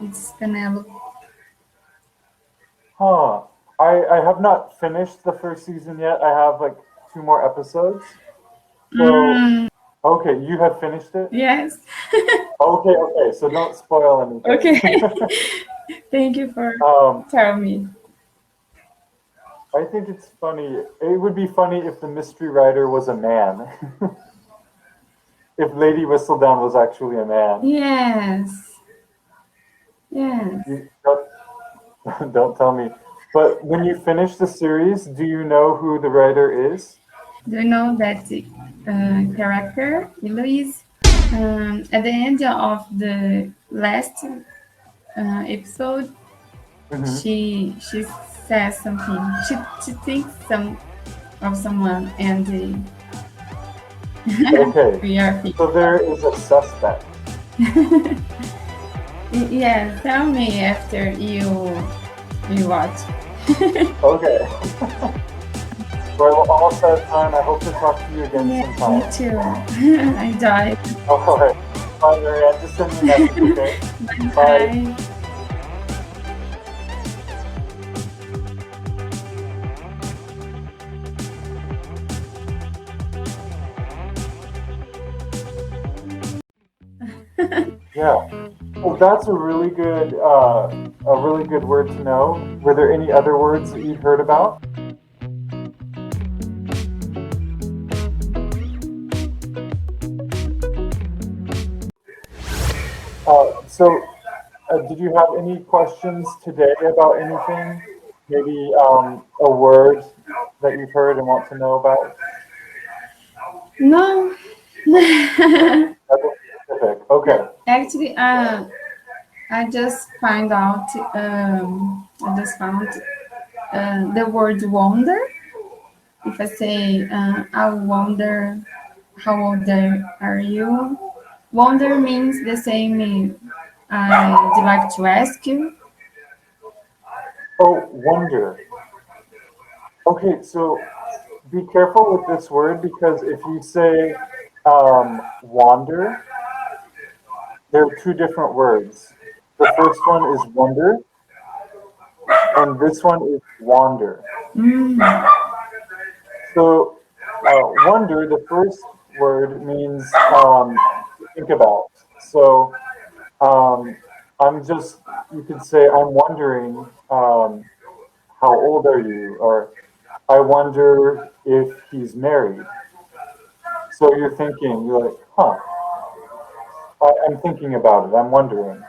it's Penelope.
Huh. I have not finished the first season yet. I have like 2 more episodes. So okay, you have finished it?
Yes.
Okay. So don't spoil anything.
Okay. Thank you for telling me.
I think it's funny. It would be funny if the mystery writer was a man. If Lady Whistledown was actually a man.
Yes. Yes.
You don't tell me. But when you finish the series, do you know who the writer is?
Do you know that character, Inglês, at the end of the last episode, she says something. She thinks of someone, and
Okay.
we are.
So there is a suspect.
Yeah, tell me after you watch.
Okay. Well, we're almost out of time. I hope to talk to you again
Me
sometime.
too. I enjoy.
All right. Bye, Marianne. Just send me a message, okay?
Bye.
Yeah. Well, that's a really good word to know. Were there any other words that you'd heard about? So, did you have any questions today about anything? maybe a word that you've heard and want to know about?
No.
Nothing specific. Okay.
Actually, I just find out. I just found the word wonder. If I say, I wonder how old are you? Wonder means the same. I'd like to ask you.
Oh, wonder. Okay, so be careful with this word because if you say wander, there are two different words. The first one is wonder, and this one is wander.
Mm.
So, wonder, the first word means to think about. So, I'm just, you could say, I'm wondering, how old are you? Or I wonder if he's married. So you're thinking, you're like, huh, I'm thinking about it, I'm wondering.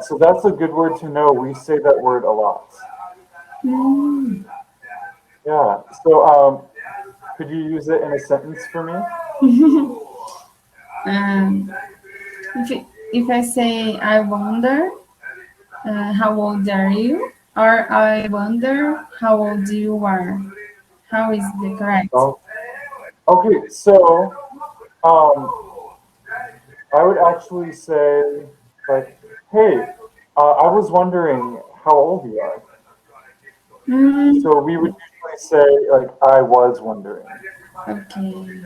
So that's a good word to know. We say that word a lot.
Mm.
Yeah. So could you use it in a sentence for me?
Um, if I say, I wonder, how old are you? Or I wonder how old you are. How is the correct?
Oh, okay. So I would actually say, like, hey, I was wondering how old you are.
Mm,
So we would usually say, like, I was wondering.
okay.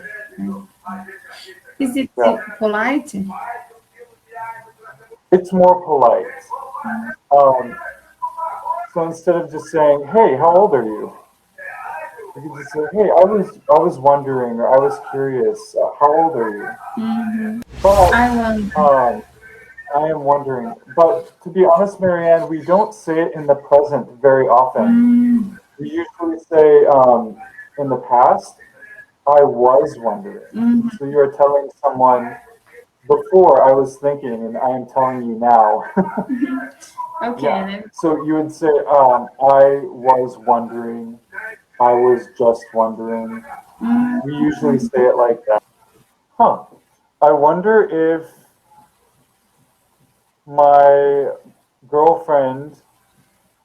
Is it
Yeah.
polite?
It's more polite. So instead of just saying, hey, how old are you? You could just say, hey, I was wondering, or I was curious, how old are you?
Mm-hmm.
But
I wonder.
I am wondering. But to be honest, Marianne, we don't say it in the present very often.
Mm,
We usually say in the past, I was wondering.
mm-hmm.
So you are telling someone, before I was thinking, and I am telling you now.
Okay.
Yeah. So you would say, I was wondering, I was just wondering.
Mm,
We usually say it like that. Huh. I wonder if my girlfriend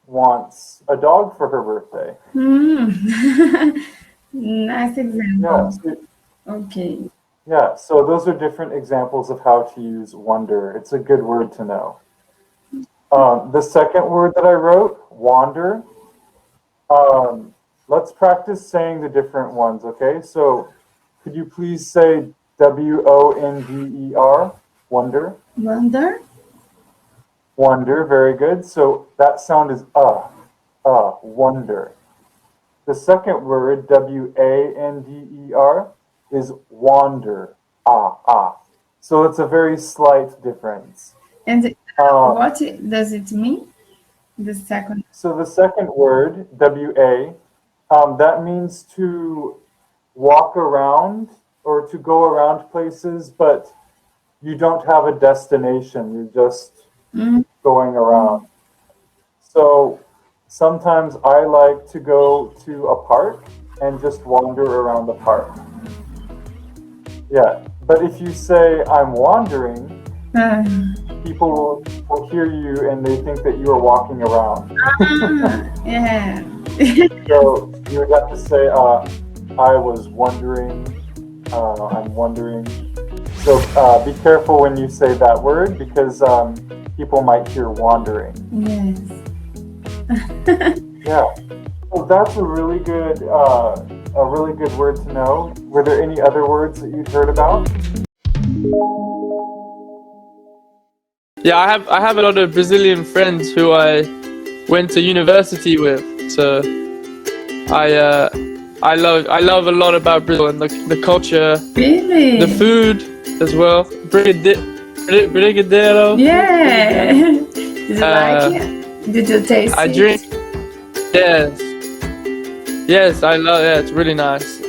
wants a dog for her birthday.
mm. Nice
Yeah.
example.
So,
Okay.
yeah. So those are different examples of how to use wonder. It's a good word to know. The second word that I wrote, wander. Let's practice saying the different ones, okay? So could you please say WONDER? Wonder.
Wonder.
Wonder, very good. So that sound is wonder. The second word, WANDER, is wander. So it's a very slight difference.
And
Um,
what does it mean? The second.
so the second word, WA, that means to walk around or to go around places, but you don't have a destination. You're just
Mm,
going around. So sometimes I like to go to a park and just wander around the park. Yeah. But if you say I'm wandering,
uh,
people will hear you and they think that you are walking around.
yeah.
So you would have to say, I was wondering, I'm wondering. So be careful when you say that word because people might hear wandering.
Yes.
Yeah. Well, that's a really good word to know. Were there any other words that you'd heard about?
Yeah, I have a lot of Brazilian friends who I went to university with. So I love a lot about Brazil and the culture,
Really?
the food as well. Brigadeiro.
Yeah. Did you like
Uh,
it? Did you taste
I
it?
drink. Yes, yes, I love. Yeah, it's really nice.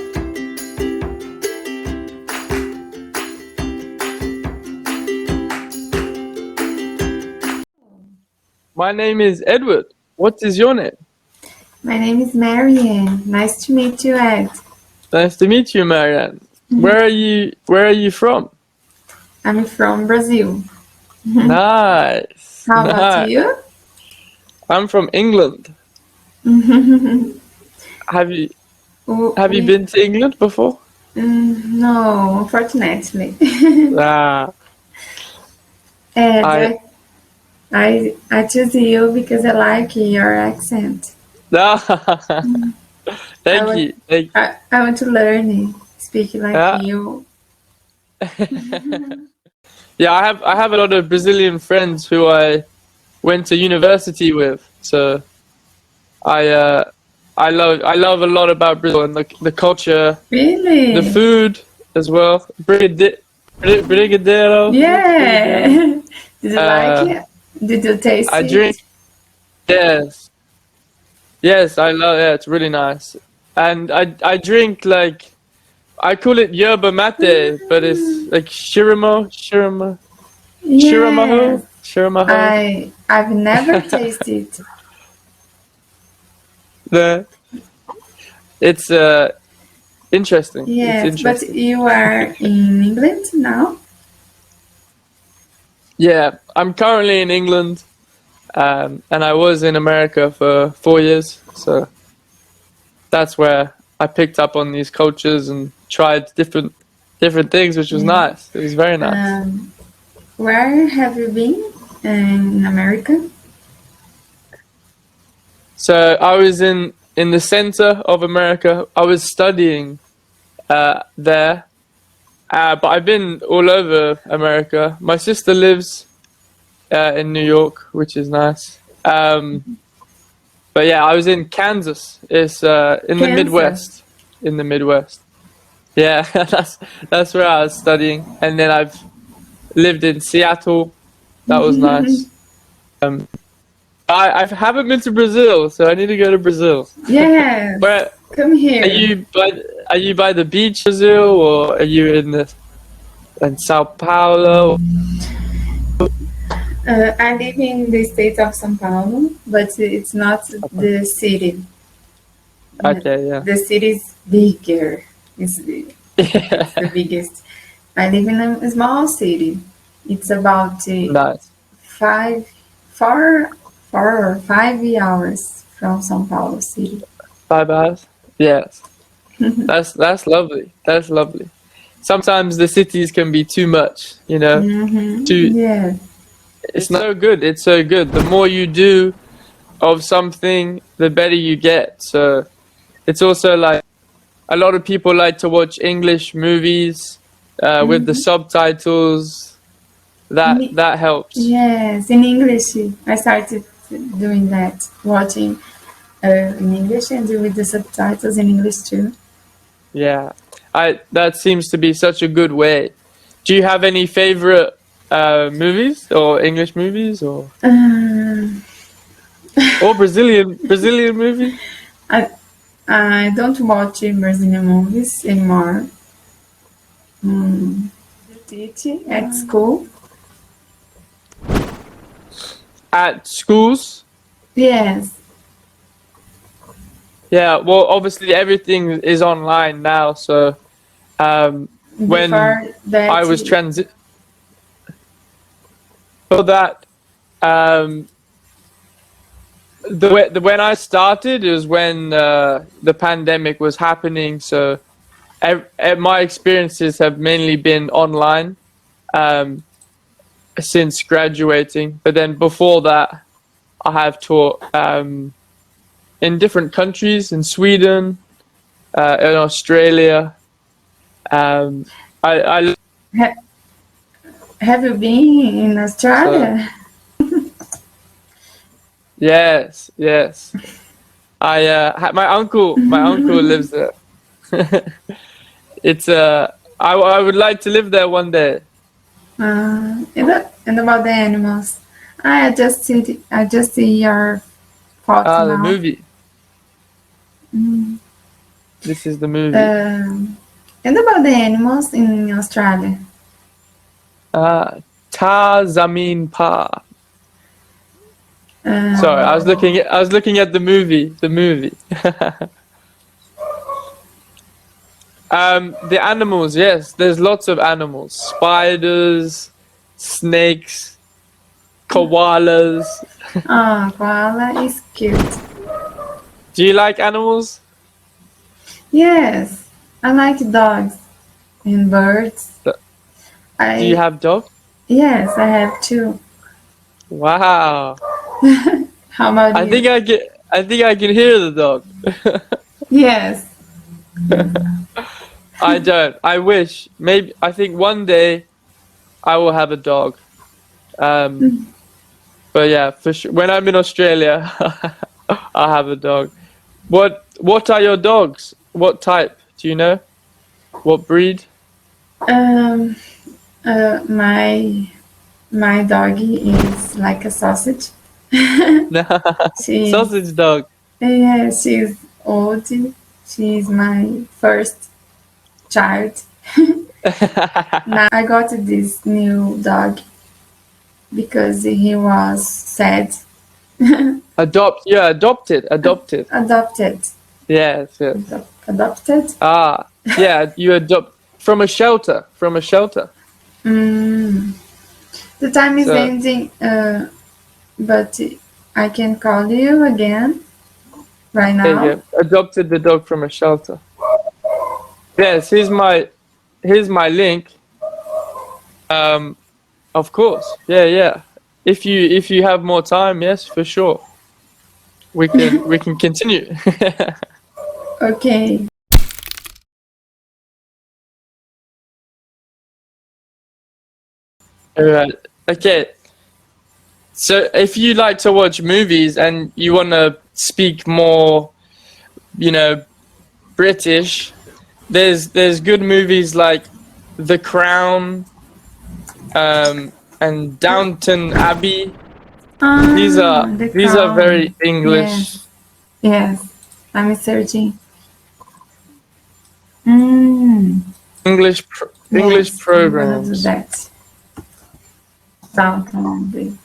My name is Edward. What is your name?
My name is Marianne. Nice to meet you, Ed.
Nice to meet you, Marianne. Where are you from?
I'm from Brazil.
Nice.
How about
Nice.
you?
I'm from England. Have you been to England before?
No, unfortunately.
Ah.
And I choose you because I like your accent.
Thank you.
I want to learn speak like
Yeah.
you.
Yeah, I have a lot of Brazilian friends who I went to university with, so I love a lot about Brazil and the culture,
Really?
the food as well. Brigadeiro.
Yeah. Did you like it? Did you taste
I
it?
drink. Yes. Yes, I love it. It's really nice. And I drink like, I call it yerba mate, but it's like shiramaho.
Yes.
Shiramaho.
I've never tasted.
It's interesting.
Yes,
It's interesting.
but you are in England now?
Yeah, I'm currently in England, and I was in America for 4 years. So that's where I picked up on these cultures and tried different things, which was nice. It was very nice.
Where have you been in America?
So I was in the center of America. I was studying there, but I've been all over America. My sister lives in New York, which is nice. But yeah, I was in Kansas. It's in the Midwest. In the Midwest. Yeah, that's where I was studying, and then I've lived in Seattle. That was nice. I haven't been to Brazil, so I need to go to Brazil.
Yes.
Where
Come here.
are you by the beach, Brazil, or are you in Sao Paulo?
I live in the state of São Paulo, but it's not the city.
Okay, yeah.
The city is bigger. It's the biggest. I live in a small city. It's about
Nice.
4 or 5 hours from São Paulo city.
5 hours? Yes. That's lovely. That's lovely. Sometimes the cities can be too much, you know.
Yeah.
It's so good. It's so good. The more you do of something, the better you get. So it's also like a lot of people like to watch English movies with the subtitles. That helps.
Yes, in English. I started doing that, watching in English and with the subtitles in English too.
Yeah, that seems to be such a good way. Do you have any favorite movies or English movies or Brazilian movies?
I don't watch Brazilian movies anymore. Teach at school.
At schools?
Yes.
Yeah, well, obviously everything is online now, so when I was when I started, it was when the pandemic was happening, so my experiences have mainly been online since graduating. But then before that, I have taught in different countries, in Sweden, in Australia.
Have you been in Australia?
Yes. My uncle lives there. It's I would like to live there one day.
And about the animals, I just see your photo now.
The movie. This is the movie.
And about the animals in Australia.
Ta Zamin Pa. Sorry, I was looking at the movie. The movie. The animals, yes. There's lots of animals. Spiders, snakes, koalas.
Oh, koala is cute.
Do you like animals?
Yes, I like dogs and birds.
Do you have dogs?
Yes, I have two.
Wow.
How about
I
you?
think I can hear the dog.
Yes.
I don't. I wish. Maybe. I think one day I will have a dog. But yeah, for sure. When I'm in Australia, I'll have a dog. What are your dogs? What type? Do you know? What breed?
My doggy is like a sausage.
Sausage dog.
Yeah, she's old. She's my first child. Now I got this new dog because he was sad.
Adopted.
Adopted.
Yes.
Adopted.
Ah, yeah. You adopt from a shelter.
The time is ending, but I can call you again right now.
There you go. Adopted the dog from a shelter. Yes, here's my link. Of course. Yeah. If you have more time, yes, for sure. We can continue.
Okay.
Alright. Okay. So if you like to watch movies and you want to speak more, British, there's good movies like The Crown, and Downton Abbey. These are very English.
Yes. I'm searching.
English
Yes,
programs.
I'm gonna do that. Downton Abbey.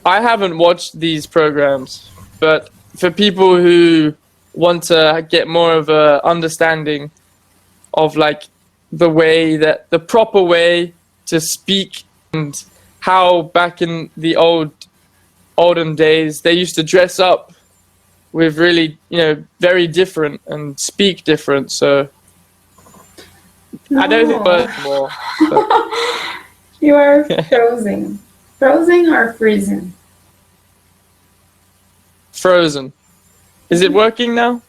I haven't watched these programs, but for people who want to get more of a understanding of like the proper way to speak and how back in the olden days they used to dress up with really, very different and speak different. So I don't think much more.
You are frozen. Frozen or freezing?
Frozen. Is it working now?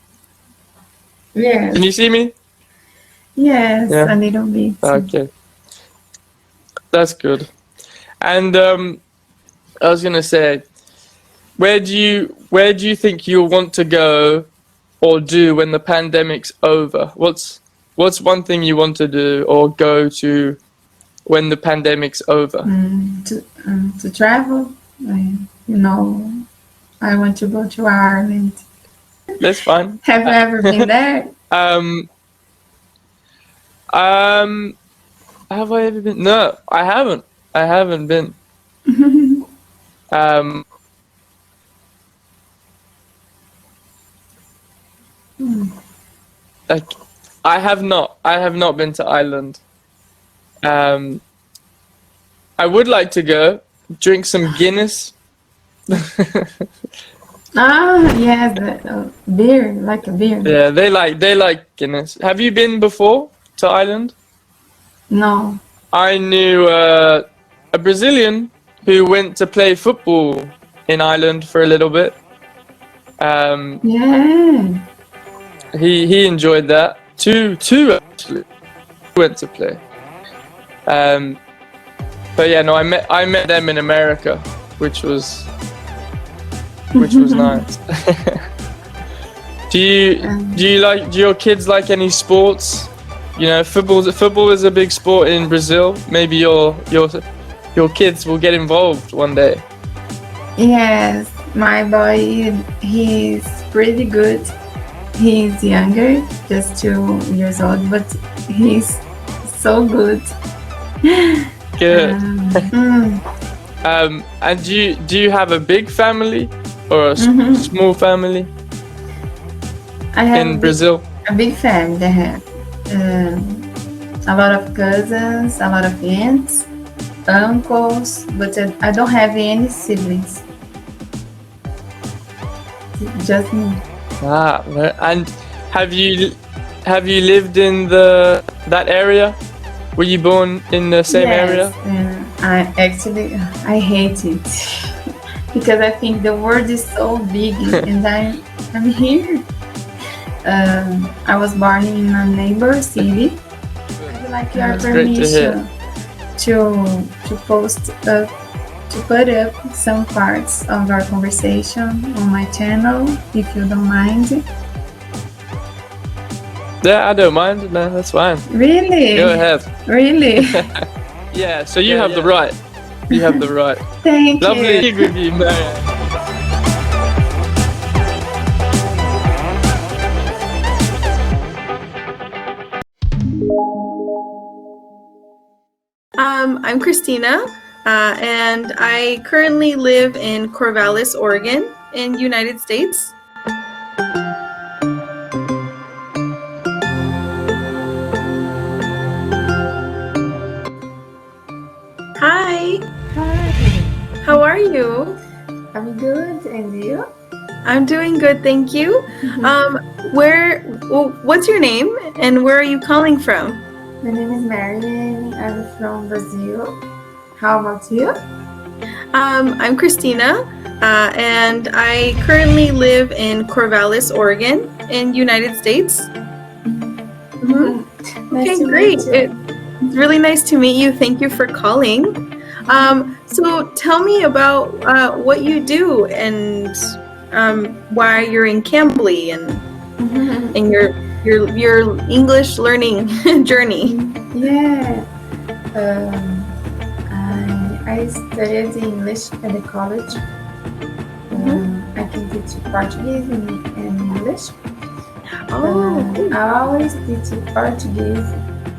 Yes.
Can you see me?
Yes,
Yeah.
a little bit.
Okay. That's good. And I was gonna say, where do you think you'll want to go or do when the pandemic's over? What's one thing you want to do or go to when the pandemic's over?
To travel, I want to go to Ireland.
That's fine.
Have you ever been there?
Have I ever been? No, I haven't. I haven't been. Like, I have not been to Ireland. I would like to go drink some Guinness.
Yes, beer, like a beer.
Yeah, they like Guinness. Have you been before to Ireland?
No.
I knew a Brazilian who went to play football in Ireland for a little bit.
Yeah.
He enjoyed that. Two actually went to play. But yeah, no, I met them in America, which was nice. Do your kids like any sports? Football is a big sport in Brazil. Maybe your kids will get involved one day.
Yes, my boy, he's pretty good. He's younger, just 2 years old, but he's so good.
Good. And do you have a big family or a small family
I have
in Brazil?
a big family. I have a lot of cousins, a lot of aunts, uncles, but I don't have any siblings. Just me.
And have you lived in that area? Were you born in the same area?
I hate it because I think the world is so big and I'm here. I was born in a neighbor city. I'd like your
That's great to hear.
permission to put up some parts of our conversation on my channel, if you don't mind.
Yeah, I don't mind. No, that's fine.
Really?
Go ahead.
Really?
Yeah, so you have the right. You have the right.
Thank
Lovely
you.
with you, Mariane.
I'm Christina, and I currently live in Corvallis, Oregon, in the United States. Hi.
Hi.
How are you?
I'm good, and you?
I'm doing good, thank you. What's your name, and where are you calling from?
My name is Mariane. I'm from Brazil. How about you?
I'm Christina, and I currently live in Corvallis, Oregon, in the United States. Okay, great. It's really nice to meet you. Thank you for calling. So tell me about what you do and why you're in Cambly and your English learning journey.
Yeah. I studied English at the college. I can teach Portuguese and English. I always teach Portuguese.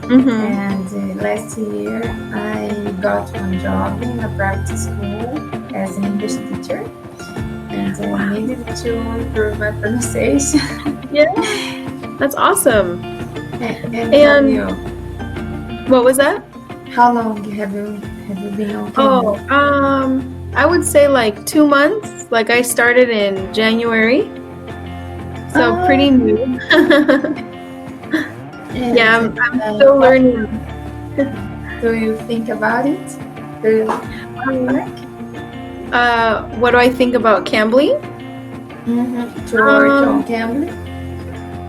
And last year I got one job in a private school as an English teacher, and I needed to improve my pronunciation.
Yeah, that's awesome.
And you?
What was that?
How long have you been on Cambly?
I would say like 2 months. Like I started in January, so pretty new. Yeah, I'm still learning.
Do you think about it? Do you like?
What do I think about Cambly?
To work on Cambly?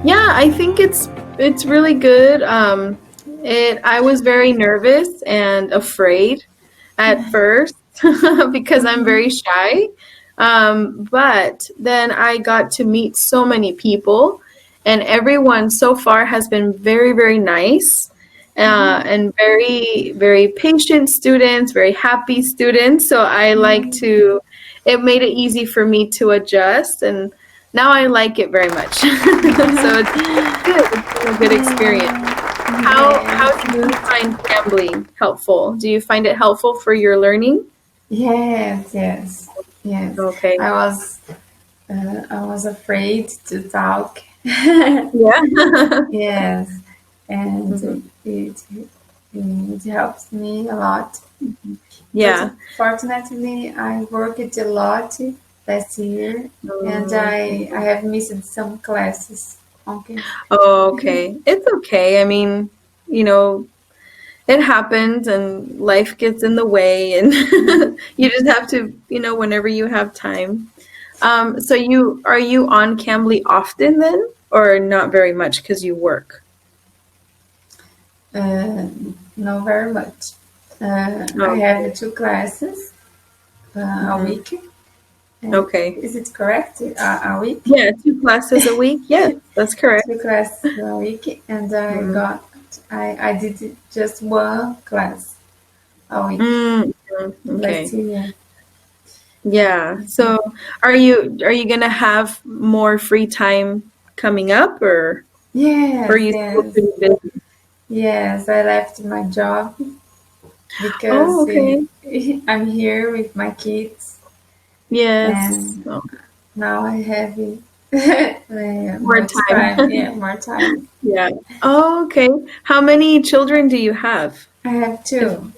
Yeah, I think it's really good. I was very nervous and afraid at first because I'm very shy. But then I got to meet so many people, and everyone so far has been very, very nice and very, very patient students, very happy students. So I it made it easy for me to adjust, and now I like it very much. So it's good. It's been a good experience. How do you find Cambly helpful? Do you find it helpful for your learning?
Yes.
Okay.
I was afraid to talk.
Yeah.
Yes, and it helps me a lot.
Yeah.
But fortunately, I worked a lot last year, and I have missed some classes. Okay.
Oh, okay. It's okay. I mean, it happens and life gets in the way, and you just have to, whenever you have time. So are you on Cambly often then, or not very much because you work?
Not very much. I have 2 classes a week.
Okay.
Is it correct? A week?
Yeah, 2 classes a week. Yeah, that's correct.
2 classes a week, and I did just 1 class a week
Okay.
last year.
Yeah. So are you gonna have more free time coming up, or
Yes,
are you still pretty busy?
Yes, I left my job because
Oh, okay.
I'm here with my kids,
Yes.
and
Oh,
now I have
more
much
time.
Yeah, more time.
Yeah. Oh, okay. How many children do you have?
I have two.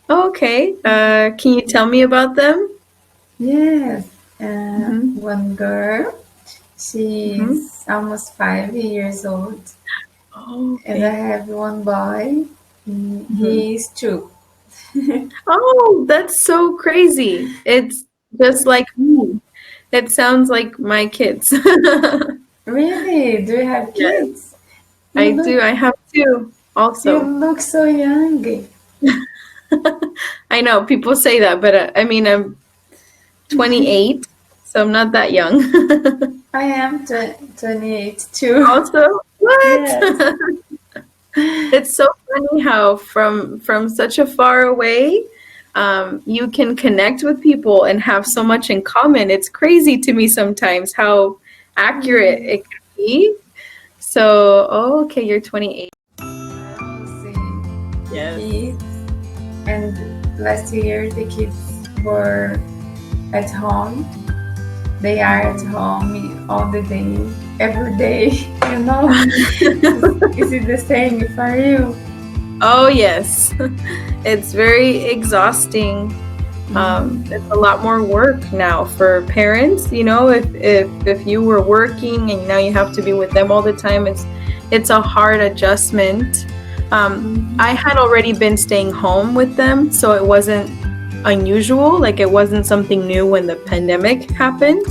Oh, okay. Can you tell me about them?
Yes,
Mhm.
one girl. She's almost 5 years old,
Oh,
and I
okay.
have one boy. He is two.
Oh, that's so crazy. It's just like me. It sounds like my kids.
Really? Do you have
Yes,
kids?
I
You
do.
look
I have two
you
also.
look so young.
I know people say that, but I mean, I'm 28, so I'm not that young.
I am 28 too.
Also,
Yes.
what? It's so funny how from such a far away, you can connect with people and have so much in common. It's crazy to me sometimes how accurate it can be. So, oh, okay, you're 28.
See,
Yes.
kids. And last year the kids were at home. They are at home all the day, every day. You know, is it the same for you?
Oh, yes. It's very exhausting. It's a lot more work now for parents. You know, if you were working and now you have to be with them all the time, it's a hard adjustment. I had already been staying home with them, so it wasn't unusual. Like it wasn't something new when the pandemic happened.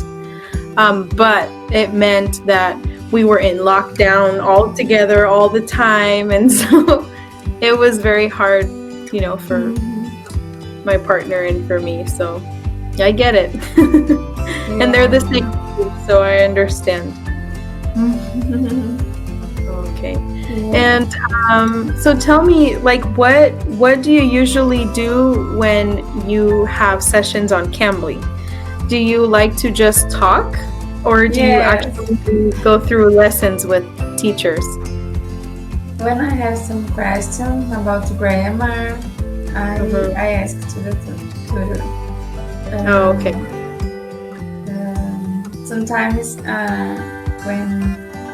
But it meant that we were in lockdown all together all the time, and so it was very hard, you know, for my partner and for me. So I get it. And they're the same, so I understand. Okay. And so tell me, like, what do you usually do when you have sessions on Cambly? Do you like to just talk, or do you actually go through lessons with teachers?
When I have some questions about grammar, I ask to the tutor.
Oh, okay.
Sometimes when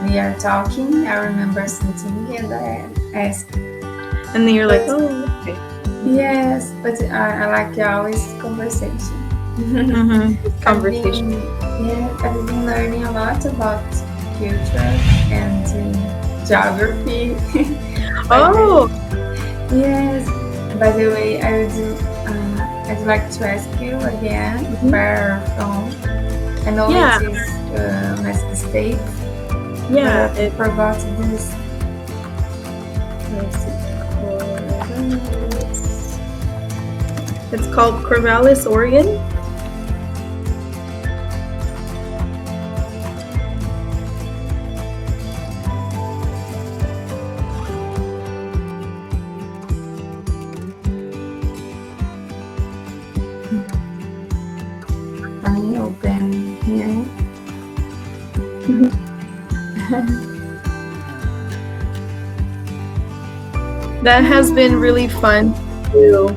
we are talking, I remember something and I ask.
And then you're like, oh, okay.
Yes, but I like always conversation.
Conversation.
I've been learning a lot about culture and geography.
Oh,
Yes. By the way, I'd like to ask you again where you're from. I know
Yeah.
it is Nesse state.
yeah.
But I forgot this.
It's called Corvallis, Oregon.
Let me open here.
That has been really fun too.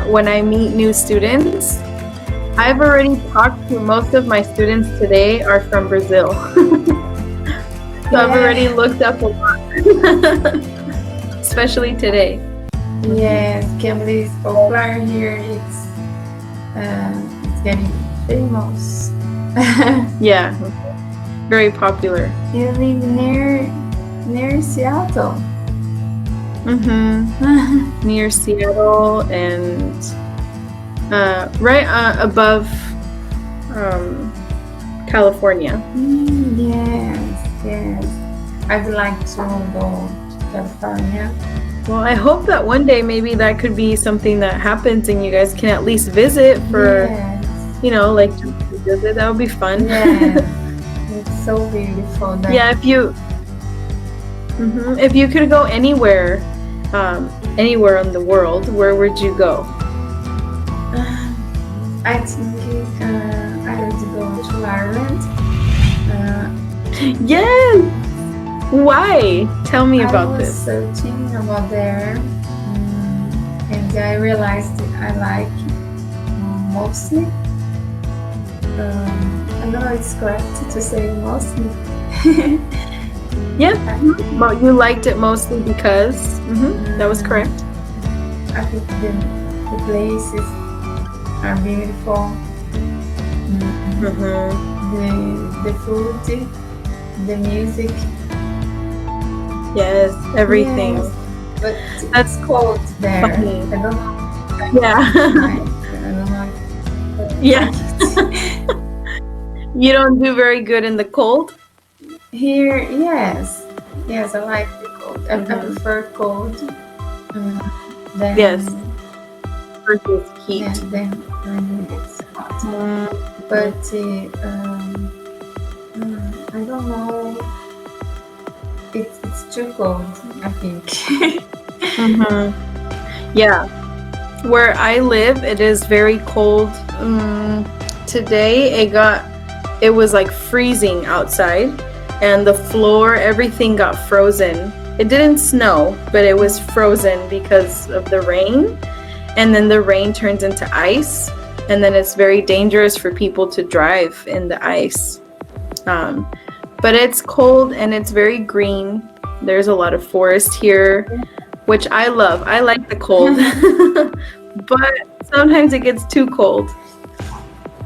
When I meet new students, I've already talked to most of my students today are from Brazil. So I've already looked up a lot, especially today.
Yes, Cambly is popular here. It's getting famous.
Yeah, very popular.
You live near Seattle.
Near Seattle and right above California.
Yes. I'd like to go to California.
Well, I hope that one day maybe that could be something that happens and you guys can at least visit for,
Yes.
you know, like just to visit. That would be fun.
Yes. It's so beautiful. There.
Yeah, if you could go anywhere in the world, where would you go?
I think I would go to Ireland.
Yes. Why? Tell me about
I was
this.
searching about there, and I realized I like mostly. I don't know if it's correct to say mostly.
Yeah, but you liked it mostly because that was correct.
I think the places are beautiful. The food, the music.
Yes, everything.
Yes, but
That's
it's cold there.
funny.
I don't know.
Yeah.
I don't know.
Yeah. You don't do very good in the cold?
Here, yes. Yes, I like the cold. I prefer cold. Than,
Yes. Versus heat.
Yeah, then when it's hot. But I don't know. It's too cold, I think.
Yeah. Where I live, it is very cold. Today it was like freezing outside, and the floor, everything got frozen. It didn't snow, but it was frozen because of the rain. And then the rain turns into ice, and then it's very dangerous for people to drive in the ice. But it's cold and it's very green. There's a lot of forest here, which I love. I like the cold, but sometimes it gets too cold.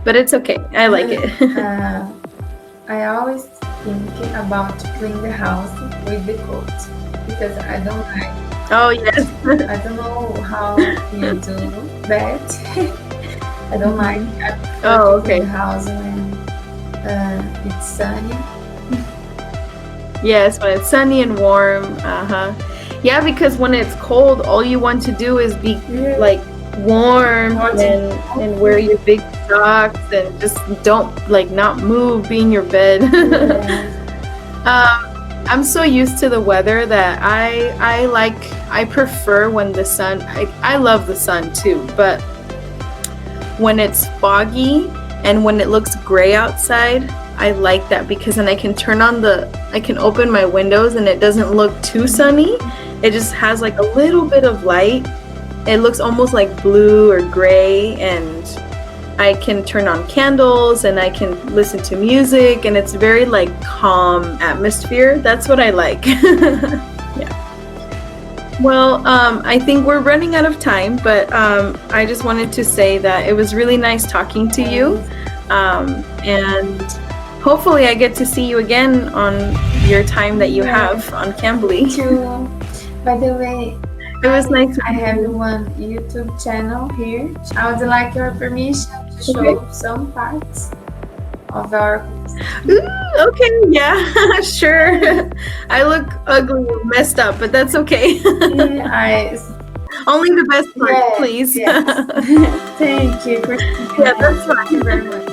But it's okay. I like it.
I always think about to clean the house with the coat because I don't like.
Oh yes.
I don't know how you do that. I don't like.
Oh, okay.
The house when it's sunny.
Yes, when it's sunny and warm. Yeah, because when it's cold, all you want to do is be like warm and wear your big socks and just don't not move, be in your bed. I'm so used to the weather that I prefer when the sun, I love the sun too, but when it's foggy and when it looks gray outside, I like that because then I can I can open my windows and it doesn't look too sunny. It just has like a little bit of light. It looks almost like blue or gray, and I can turn on candles and I can listen to music, and it's very calm atmosphere. That's what I like. Yeah. Well, I think we're running out of time, but I just wanted to say that it was really nice talking to you, and hopefully I get to see you again on your time that you have on Cambly.
By the way,
it was nice.
I have one YouTube channel here. I would like your permission to show some parts of our.
Okay, yeah, sure. I look ugly and messed up, but that's okay.
Only
the best part, please.
Yes. Thank you.
Yeah, that's fine.
Thank you very much.